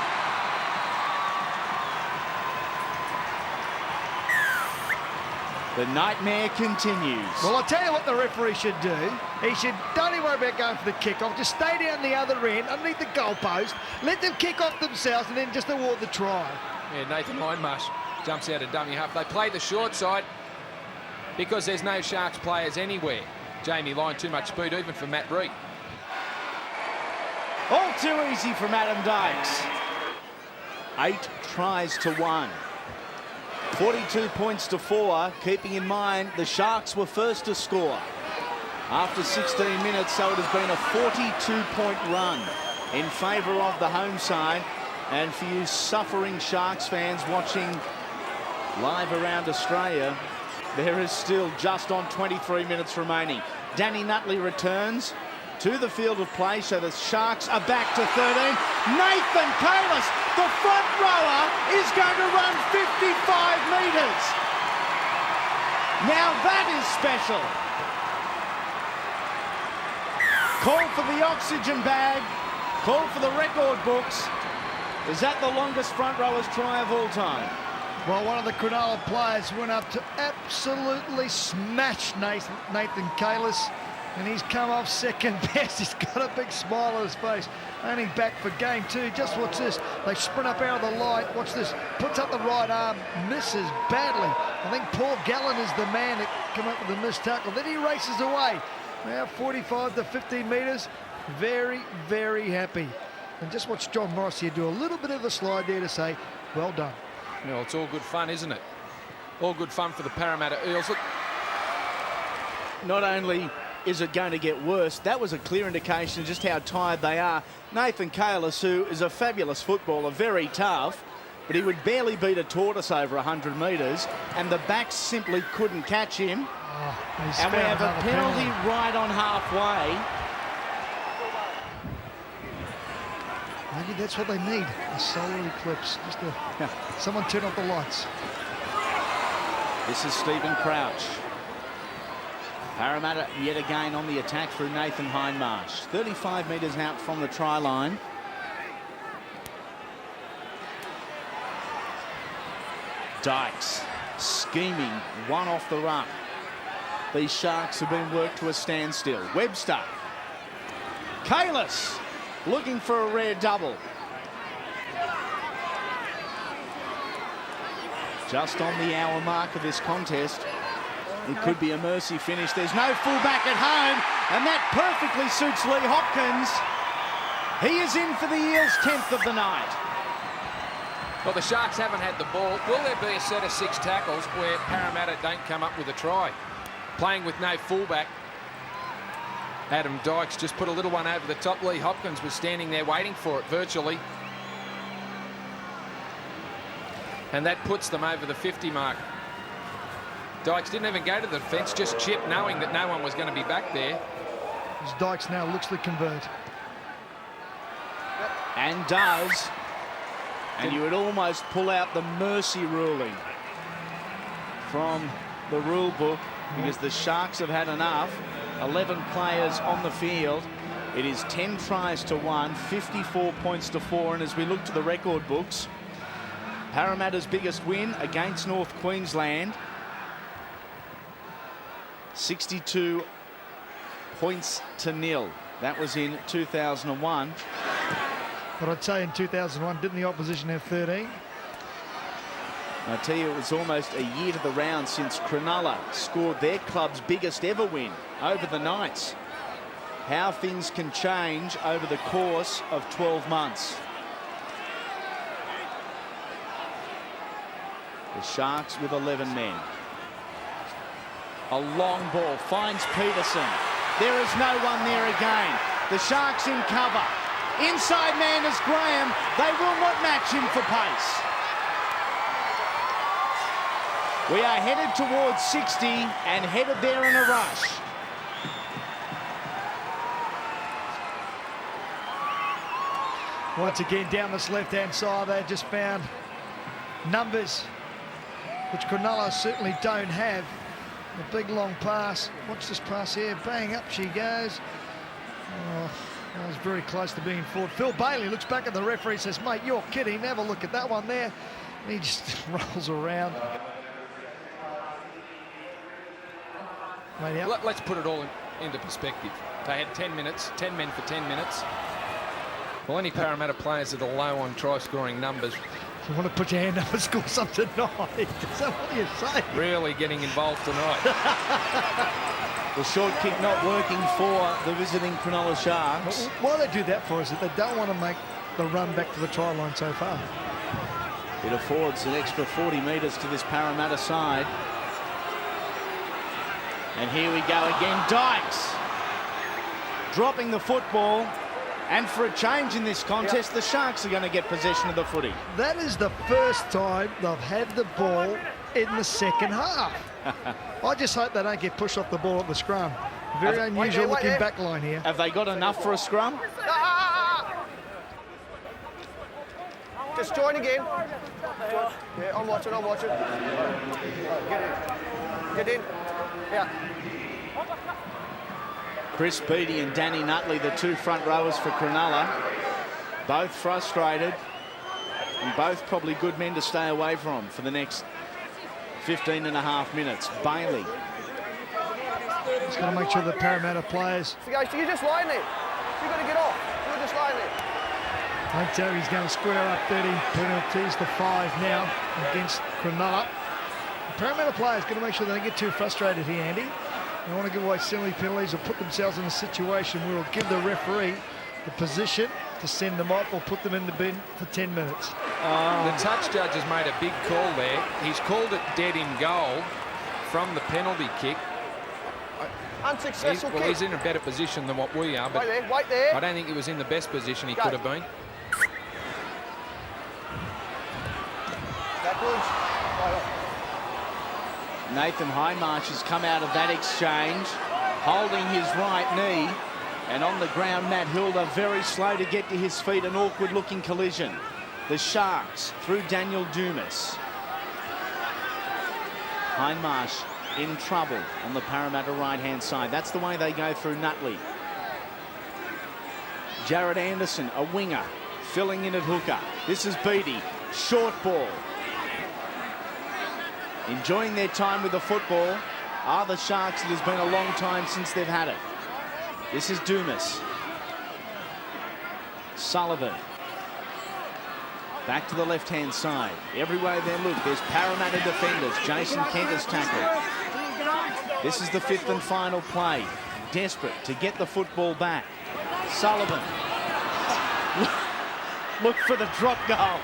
The nightmare continues. Well, I'll tell you what the referee should do. He should, don't even worry about going for the kick-off. Just stay down the other end, underneath the goalpost, let them kick off themselves, and then just award the try. Yeah, Nathan Hindmarsh jumps out of dummy half. They play the short side because there's no Sharks players anywhere. Jamie Lyon, too much speed, even for Matt Reed. All too easy from Adam Dykes. 8 tries to 1. 42 points to 4, keeping in mind the Sharks were first to score. After 16 minutes, so it has been a 42-point run in favour of the home side. And for you suffering Sharks fans watching live around Australia, there is still just on 23 minutes remaining. Danny Nutley returns to the field of play, so the Sharks are back to 13. Nathan Kalis, the front rower, is going to run 55 metres. Now that is special. Call for the oxygen bag. Call for the record books. Is that the longest front rower's try of all time? Well, one of the Cronulla players went up to absolutely smash Nathan Kalis, and he's come off second best. He's got a big smile on his face. Only back for game 2. Just watch this. They sprint up out of the line. Watch this. Puts up the right arm. Misses badly. I think Paul Gallen is the man that came up with the missed tackle. Then he races away. Now 45 to 15 metres. Very, very happy. And just watch John Morris here do a little bit of a slide there to say, well done. Well, it's all good fun, isn't it? All good fun for the Parramatta Eels. Look, not only is it going to get worse, that was a clear indication of just how tired they are. Nathan Kalis, who is a fabulous footballer, very tough, but he would barely beat a tortoise over 100 metres, and the backs simply couldn't catch him. And we have a penalty right on halfway. Maybe that's what they need, a solar eclipse. Just someone turn off the lights. This is Stephen Crouch. Parramatta yet again on the attack through Nathan Hindmarsh. 35 metres out from the try line. Dykes scheming, one off the ruck. These Sharks have been worked to a standstill. Webster. Kalis looking for a rare double. Just on the hour mark of this contest. It could be a mercy finish. There's no fullback at home, and that perfectly suits Lee Hopkins. He is in for the Eels' 10th of the night. Well, the Sharks haven't had the ball. Will there be a set of 6 tackles where Parramatta don't come up with a try? Playing with no fullback. Adam Dykes just put a little one over the top. Lee Hopkins was standing there waiting for it virtually. And that puts them over the 50 mark. Dykes didn't even go to the defence, just chipped, knowing that no one was going to be back there. As Dykes now looks to convert. And does. And you would almost pull out the mercy ruling from the rule book, because the Sharks have had enough. 11 players on the field. It is 10 tries to 1, 54 points to 4. And as we look to the record books, Parramatta's biggest win against North Queensland, 62 points to 0. That was in 2001. But I'd say in 2001, didn't the opposition have 13? I tell you, it was almost a year to the round since Cronulla scored their club's biggest ever win over the Knights. How things can change over the course of 12 months. The Sharks with 11 men. A long ball finds Peterson. There is no one there again. The Sharks in cover. Inside man is Graham. They will not match him for pace. We are headed towards 60 and headed there in a rush. Once again, down this left-hand side, they just found numbers which Cronulla certainly don't have. A big long pass. Watch this pass here. Bang, up she goes. Oh, that was very close to being fought. Phil Bailey looks back at the referee and says, mate, you're kidding. Have a look at that one there. And he just rolls around. Let's put it all into perspective. They had 10 minutes, 10 men for 10 minutes. Well, any Parramatta players that are low on try-scoring numbers. You want to put your hand up and score something tonight? What do you say? Really getting involved tonight. The short kick not working for the visiting Cronulla Sharks. Why they do that for is that they don't want to make the run back to the try line so far. It affords an extra 40 metres to this Parramatta side. And here we go again. Dykes dropping the football. And for a change in this contest, the Sharks are going to get possession of the footy. That is the first time they've had the ball in the second half. I just hope they don't get pushed off the ball at the scrum. Very unusual looking back line here. Have they got enough for a scrum? Just join again. Yeah, I'm watching. Get in. Yeah. Chris Beattie and Danny Nutley, the two front rowers for Cronulla, both frustrated and both probably good men to stay away from for the next 15 and a half minutes. Bailey. Just got to make sure the Parramatta players. So guys, you're just lying there. You've got to get off. You're just lying there. I think Terry's going to square up 30 penalties to 5 now against Cronulla. The Parramatta players got to make sure they don't get too frustrated here, Andy. They want to give away silly penalties or put themselves in a situation where it'll give the referee the position to send them off or put them in the bin for 10 minutes. The touch judge has made a big call there. He's called it dead in goal from the penalty kick. Unsuccessful kick. He's in a better position than what we are, but wait there. I don't think he was in the best position he could have been. Backwards. Nathan Hindmarsh has come out of that exchange, holding his right knee. And on the ground, Matt Hilda very slow to get to his feet. An awkward-looking collision. The Sharks through Daniel Dumas. Hindmarsh in trouble on the Parramatta right-hand side. That's the way they go through Nutley. Jared Anderson, a winger, filling in at hooker. This is Beattie. Short ball. Enjoying their time with the football are the Sharks. It has been a long time since they've had it. This is Dumas. Sullivan. Back to the left-hand side. Everywhere they look, there's Parramatta defenders. Jason Kent has tackled. This is the 5th and final play. Desperate to get the football back. Sullivan. Look for the drop goal.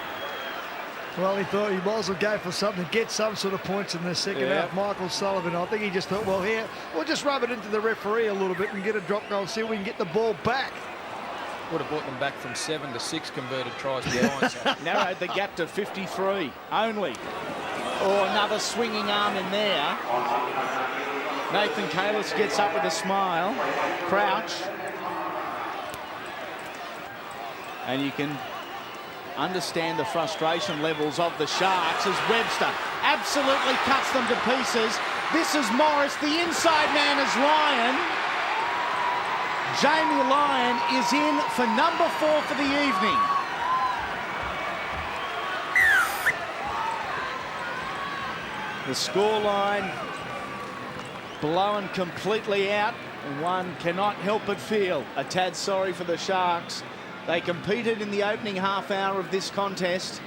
Well, he thought he might as well go for something to get some sort of points in the second half. Michael Sullivan, I think he just thought, well, here, we'll just rub it into the referee a little bit and get a drop goal and see if we can get the ball back. Would have brought them back from 7 to 6 converted tries behind. So. Narrowed the gap to 53 only. Oh, another swinging arm in there. Nathan Kalis gets up with a smile. Crouch. And you can understand the frustration levels of the Sharks as Webster absolutely cuts them to pieces. This is Morris. The inside man is Lyon. Jamie Lyon is in for number 4 for the evening. The scoreline blown completely out. One cannot help but feel a tad sorry for the Sharks. They competed in the opening half hour of this contest.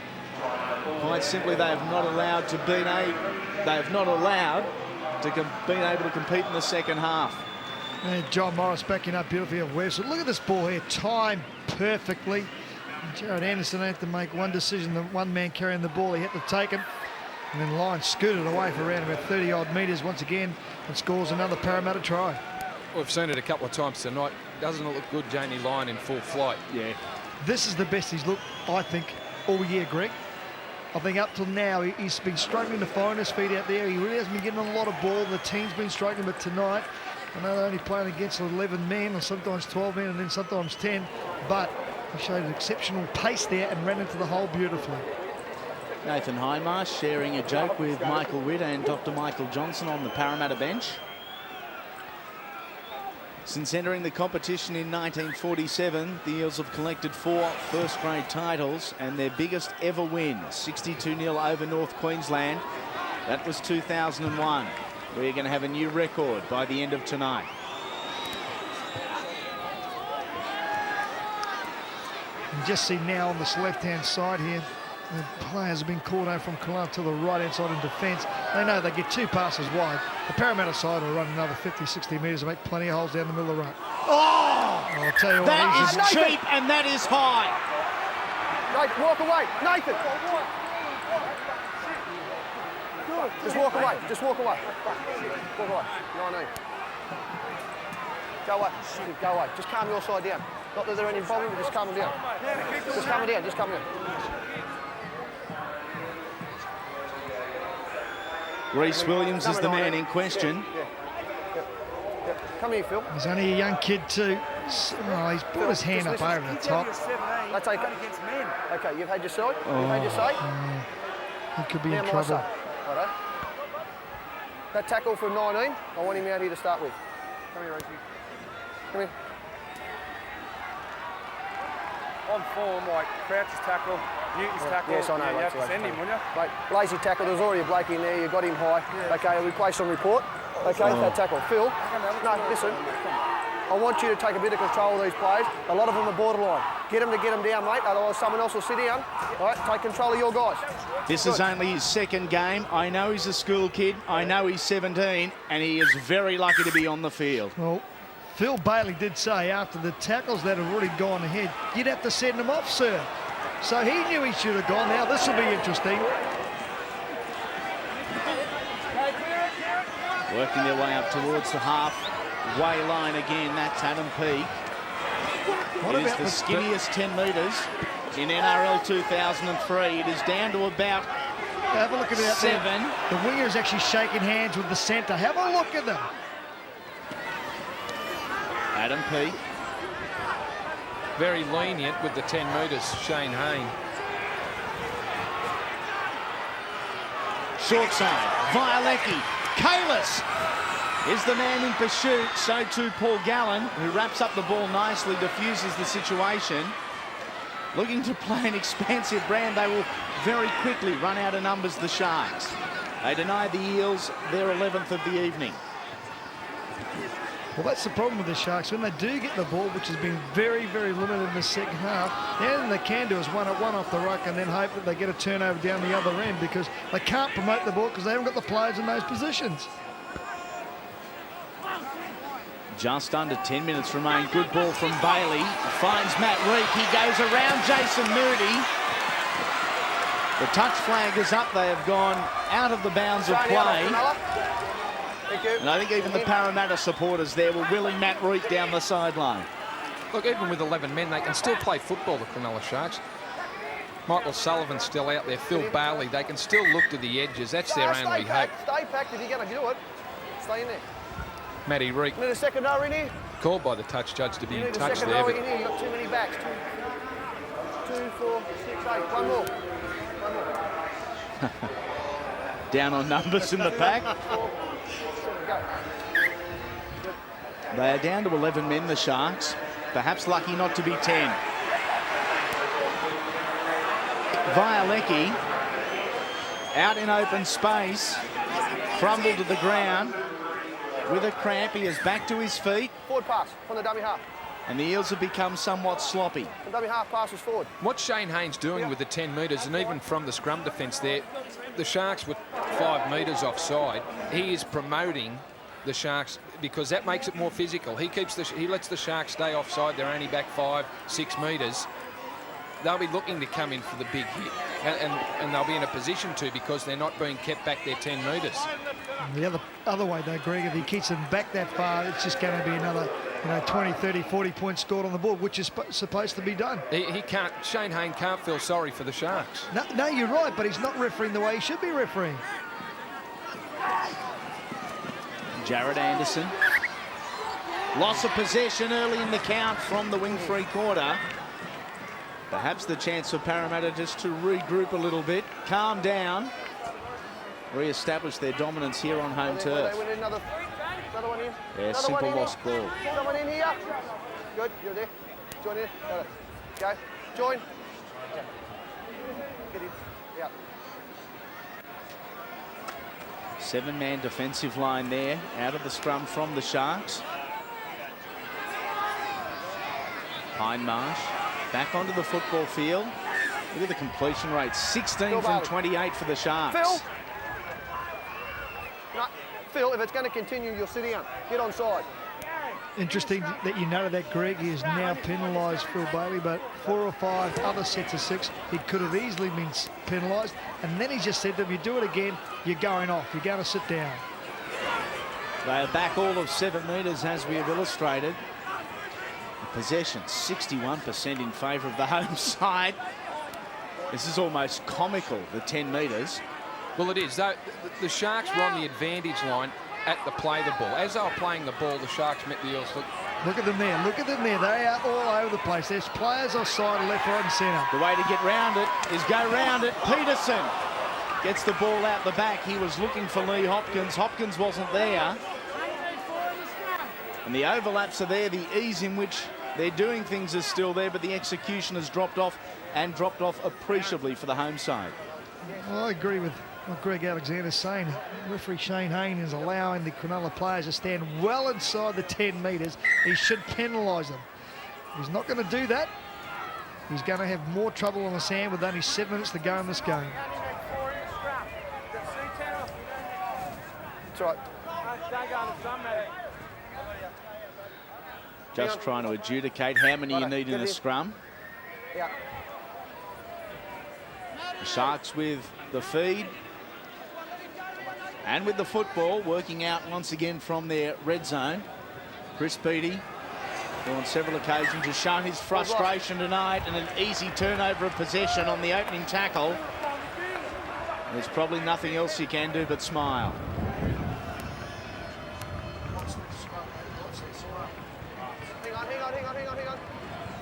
Quite simply, they have not allowed to be been able to compete in the second half. And John Morris backing up beautifully at West. So look at this ball here, timed perfectly. And Jared Anderson had to make one decision. The one man carrying the ball, he had to take it. And then Lyon scooted away for around about 30-odd metres once again and scores another Parramatta try. We've seen it a couple of times tonight. Doesn't it look good, Jamie Lyon in full flight? Yeah. This is the best he's looked, I think, all year, Greg. I think up till now, he's been struggling to find his feet out there. He really hasn't been getting a lot of ball. The team's been struggling, but tonight, I know they're only playing against 11 men or sometimes 12 men and then sometimes 10, but he showed exceptional pace there and ran into the hole beautifully. Nathan Highmarsh sharing a joke with Michael Witt and Dr. Michael Johnson on the Parramatta bench. Since entering the competition in 1947, the Eels have collected 4 first-grade titles and their biggest ever win, 62-0 over North Queensland. That was 2001. We're going to have a new record by the end of tonight. You just see now on this left-hand side here, the players have been called out from Cronulla to the right-hand side in defence. They know they get 2 passes wide. The Parramatta side will run another 50, 60 metres and make plenty of holes down the middle of the ruck. Oh! I'll tell you what, that is cheap and that is high. Nathan, walk away. Nathan! Just walk away. Just walk away. Walk away. 19. Go away. Go away. Just calm your side down. Not that they're any problem, but just calm them down. Just calm them down. Just calm them down. Reece Williams is the man in question. Yeah. Come here, Phil. He's only a young kid too. Oh, he's put his hand up over the top. That's okay. Okay, you've had your say. You've had your say. He could be Now in my trouble. say. Righto. That tackle from 19, I want him out here to start with. Come here, Reece. Come here. On form, like Crouch's tackle, Newton's tackle. Yes, I know. You have to send him, wouldn't you? Mate, lazy tackle. There's already a bloke in there. You got him high. Okay, we place on report. Okay, that tackle. Phil, no, listen. I want you to take a bit of control of these players. A lot of them are borderline. Get them down, mate. Otherwise, someone else will sit down. All right, take control of your guys. This is only his second game. I know he's a school kid. I know he's 17, and he is very lucky to be on the field. Well, Phil Bailey did say after the tackles that have already gone ahead, you'd have to send them off, sir. So he knew he should have gone. Now this will be interesting. Working their way up towards the halfway line again. That's Adam Peake. It is the skinniest 10 metres in NRL 2003. It is down to about Have a look at that 7. there. The winger is actually shaking hands with the centre. Have a look at them. Adam Peake. Very lenient with the 10 metres, Shane Hayne. Short side. Violecki. Kalis is the man in pursuit. So too Paul Gallen, who wraps up the ball nicely, diffuses the situation. Looking to play an expansive brand, they will very quickly run out of numbers, the Sharks. They deny the Eels their 11th of the evening. Well, that's the problem with the Sharks. When they do get the ball, which has been very, very limited in the second half, the only thing they can do is one off the ruck and then hope that they get a turnover down the other end, because they can't promote the ball because they haven't got the players in those positions. Just under 10 minutes remain. Good ball from Bailey. Finds Matt Reek. He goes around Jason Moody. The touch flag is up. They have gone out of the bounds of play. And I think even the Parramatta supporters there were willing Matt Reek down the sideline. Look, even with 11 men, they can still play football, the Cronulla Sharks. Michael Sullivan's still out there. Phil Bailey. They can still look to the edges. That's their only hope. Stay packed if you're going to do it. Stay in there. Matty Reek. Need a second row in here? Called by the touch judge to be in touch there. You need a second row in here. You've got too many backs. 2, 4, 6, 8. One more. Down on numbers in the pack. They are down to 11 men, the Sharks. Perhaps lucky not to be 10. Violecki out in open space. Crumbled to the ground. With a cramp, he is back to his feet. Forward pass from the dummy half. And the Eels have become somewhat sloppy. The dummy half passes forward. What Shane Hayne's doing with the 10 metres, and even from the scrum defence there, the Sharks were 5 metres offside. He is promoting the Sharks because that makes it more physical. He lets the Sharks stay offside. They're only back 5, 6 metres. They'll be looking to come in for the big hit, and they'll be in a position to because they're not being kept back their 10 metres. The other way though, Greg, if he keeps them back that far, it's just going to be another 20, 30, 40 points scored on the board, which is supposed to be done. He can't. Shane Hayne can't feel sorry for the Sharks. No, you're right, but he's not refereeing the way he should be refereeing. Jared Anderson. Loss of possession early in the count from the wing three-quarter. Perhaps the chance for Parramatta just to regroup a little bit, calm down, re-establish their dominance here on home turf. Another one in. Yeah, simple lost ball. Someone in here. Good, you're there. Join in. Got it. Go. Join. Get in. Yeah. 7-man defensive line there, out of the scrum from the Sharks. Hindmarsh back onto the football field. Look at the completion rate, 16 from 28 for the Sharks. Phil. No, Phil, if it's going to continue, you'll sit down. Get on side. Interesting that you know that, Greg. He has now penalised Phil Bailey, but 4 or 5 other sets of 6, he could have easily been penalised. And then he just said to him, you do it again, you're going off. You're going to sit down. They are back all of 7 metres, as we have illustrated. Possession, 61% in favour of the home side. This is almost comical, the 10 metres. Well, it is. The Sharks were on the advantage line at the play the ball. As they were playing the ball, the Sharks met the Eels. Look at them there. Look at them there. They are all over the place. There's players offside, left, right and centre. The way to get round it is go round it. Peterson gets the ball out the back. He was looking for Lee Hopkins. Hopkins wasn't there. And the overlaps are there. The ease in which they're doing things is still there, but the execution has dropped off, and dropped off appreciably for the home side. Well, I agree with what Greg Alexander's saying. Referee Shane Hayne is allowing the Cronulla players to stand well inside the 10 metres. He should penalise them. If he's not going to do that, he's going to have more trouble on the sand with only 7 minutes to go in this game. That's right. Just trying to adjudicate how many you need in a scrum. Yeah. The Sharks with the feed and with the football, working out once again from their red zone. Chris Peaty, who on several occasions has shown his frustration tonight, and an easy turnover of possession on the opening tackle. There's probably nothing else you can do but smile.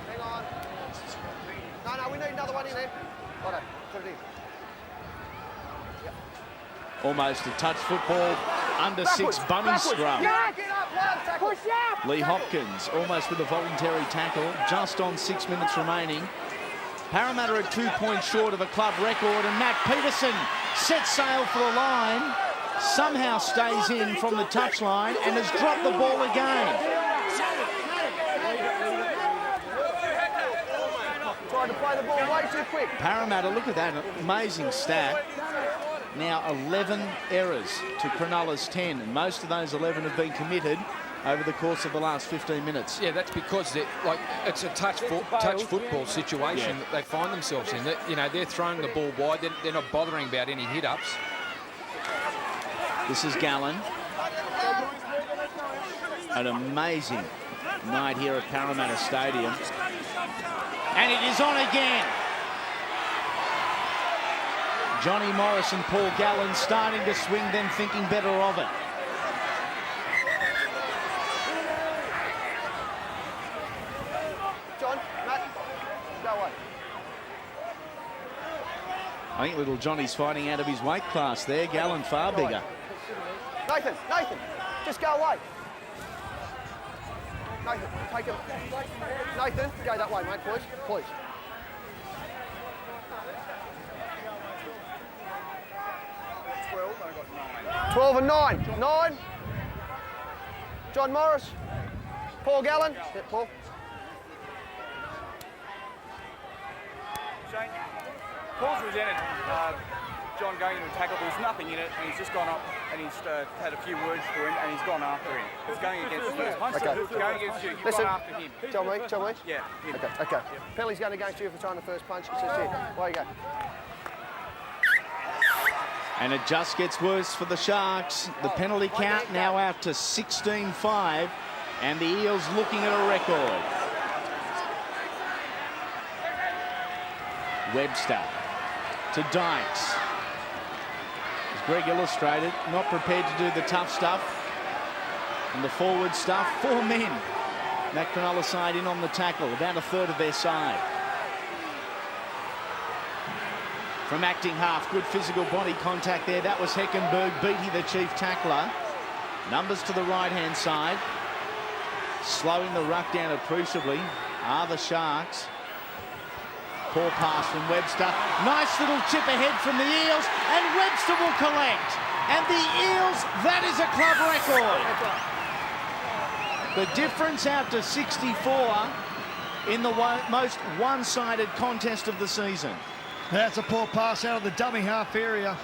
Hang on. No, we need another one in there. Righto, put it in. Almost a touch football under six bunny scrum. Push out. Lee Hopkins almost with a voluntary tackle, just on 6 minutes remaining. Parramatta are 2 points short of a club record, and Matt Peterson sets sail for the line, somehow stays in from the touchline and has dropped the ball again. Tried to play the ball way too quick. Parramatta, look at that, amazing stat. Now 11 errors to Cronulla's 10, and most of those 11 have been committed over the course of the last 15 minutes. Yeah, that's because it's a touch football situation that they find themselves in. That, you know, they're throwing the ball wide. They're not bothering about any hit-ups. This is Gallen. An amazing night here at Parramatta Stadium. And it is on again. Johnny Morris and Paul Gallen starting to swing, then thinking better of it. John, Matt, go away. I think little Johnny's fighting out of his weight class there. Gallen far bigger. Nathan, just go away. Nathan, take him. Nathan, go that way, mate, please. 12 and 9. 9. John Morris. Paul Gallen. Yeah, Paul. Shane, Paul's resented John going into a tackle. There was nothing in it, and he's just gone up and he's had a few words to him, and he's gone after him. It's going against you. Okay. It's going against you. You've Listen, gone after him. Tell me. Yeah. Him. Okay. Penalty's going against you for trying the first punch. It says here. Away you go. And it just gets worse for the Sharks. The penalty count now out to 16-5, and the Eels looking at a record. Webster to Dykes. As Greg illustrated, not prepared to do the tough stuff and the forward stuff. 4 men. That Cronulla side in on the tackle, about a third of their side. From acting half, good physical body contact there. That was Heckenberg, Beatty the chief tackler. Numbers to the right-hand side. Slowing the ruck down appreciably are the Sharks. Poor pass from Webster. Nice little chip ahead from the Eels, and Webster will collect. And the Eels, that is a club record. The difference out to 64 in the most one-sided contest of the season. That's a poor pass out of the dummy half area.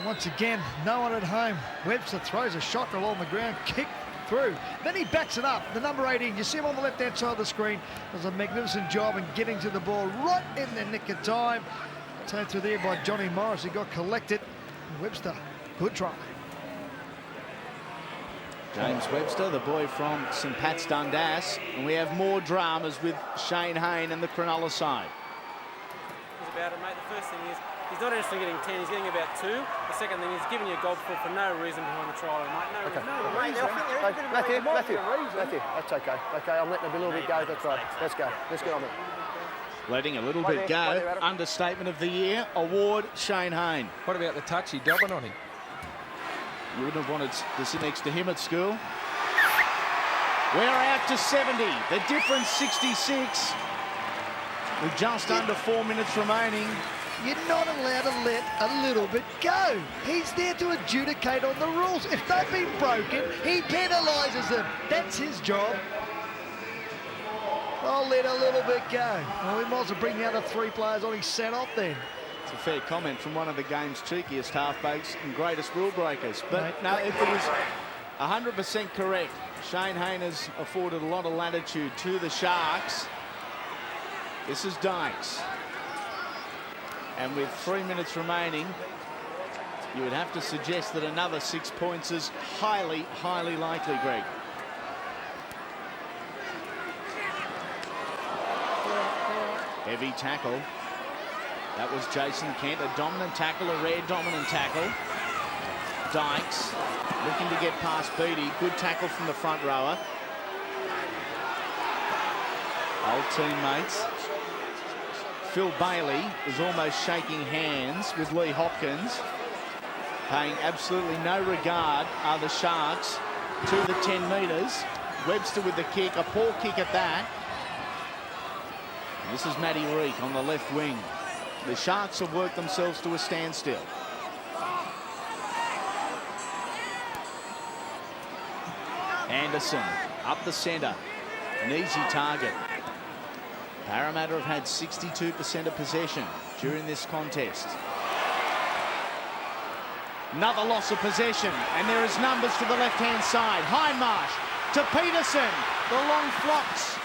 Once again, no one at home. Webster throws a shot along the ground, kick through. Then he backs it up. The number 18, you see him on the left-hand side of the screen, does a magnificent job in getting to the ball right in the nick of time. Taken through there by Johnny Morris. He got collected. Webster, good try. James Webster, the boy from St Pat's Dundas. And we have more dramas with Shane Hayne and the Cronulla side. About it, mate. The first thing is he's not actually getting 10, he's getting about 2. The second thing is giving you a goal for no reason behind the try, mate. No reason. Matthew, that's okay. Okay, I'm letting a little bit go. That's right. Let's go. Let's get on it. Letting a little bit go. Understatement of the year. Award Shane Hayne. What about the touch he dobbing on him? You wouldn't have wanted to sit next to him at school. We're out to 70. The difference 66. With just under 4 minutes remaining. You're not allowed to let a little bit go. He's there to adjudicate on the rules. If they've been broken, he penalises them. That's his job. I'll let a little bit go. Well, we might as well bring the other 3 players on. He's sent off then. It's a fair comment from one of the game's cheekiest halfbacks and greatest rule breakers. But no, if it was 100% correct, Shane Hayne has afforded a lot of latitude to the Sharks. This is Dykes. And with 3 minutes remaining, you would have to suggest that another 6 points is highly, highly likely, Greg. Heavy tackle. That was Jason Kent, a dominant tackle, a rare dominant tackle. Dykes looking to get past Beatty. Good tackle from the front rower. Old teammates. Phil Bailey is almost shaking hands with Lee Hopkins. Paying absolutely no regard are the Sharks to the 10 metres. Webster with the kick, a poor kick at that. This is Matty Reek on the left wing. The Sharks have worked themselves to a standstill. Anderson up the centre. An easy target. Parramatta have had 62% of possession during this contest. Another loss of possession, and there is numbers to the left-hand side. Hindmarsh to Peterson. The long flops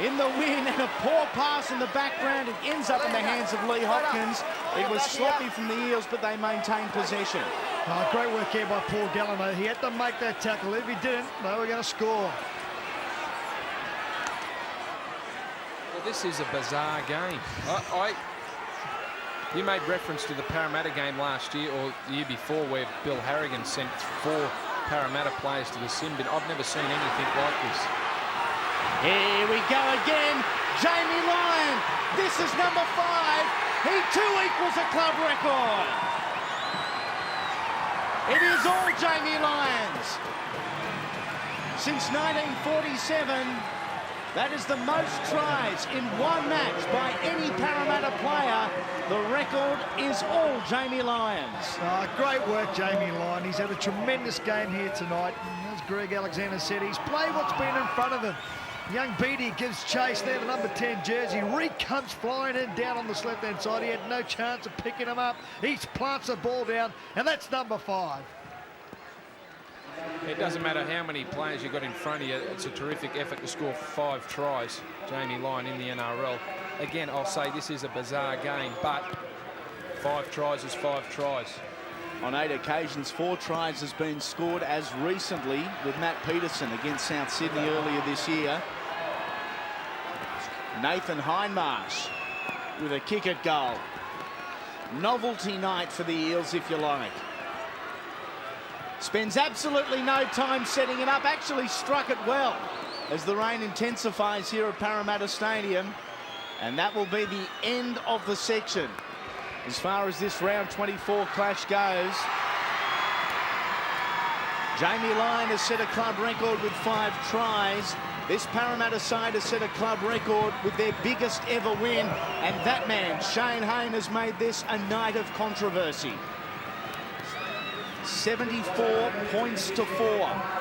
in the win, and a poor pass in the background. It ends up in the hands of Lee Hopkins. It was sloppy from the Eels, but they maintained possession. Oh, great work here by Paul Galliano. He had to make that tackle. If he didn't, they were going to score. Well, this is a bizarre game. You made reference to the Parramatta game last year or the year before where Bill Harrigan sent 4 Parramatta players to the sin bin. I've never seen anything like this. Here we go again. Jamie Lyon. This is number 5. He too equals a club record. It is all Jamie Lyons. Since 1947, that is the most tries in one match by any Parramatta player. The record is all Jamie Lyons. Great work, Jamie Lyon. He's had a tremendous game here tonight. And as Greg Alexander said, he's played what's been in front of him. Young Beattie gives chase there, the number 10 jersey. Reed comes flying in down on this left-hand side. He had no chance of picking him up. He plants the ball down, and that's number 5. It doesn't matter how many players you've got in front of you. It's a terrific effort to score 5 tries, Jamie Lyon, in the NRL. Again, I'll say this is a bizarre game, but 5 tries is 5 tries. On 8 occasions, 4 tries has been scored as recently with Matt Peterson against South Sydney earlier this year. Nathan Hindmarsh with a kick at goal. Novelty night for the Eels, if you like. Spends absolutely no time setting it up. Actually struck it well as the rain intensifies here at Parramatta Stadium. And that will be the end of the section as far as this round 24 clash goes. Jamie Lyon has set a club record with 5 tries. This Parramatta side has set a club record with their biggest ever win. And that man, Shane Hayne, has made this a night of controversy. 74 points to 4.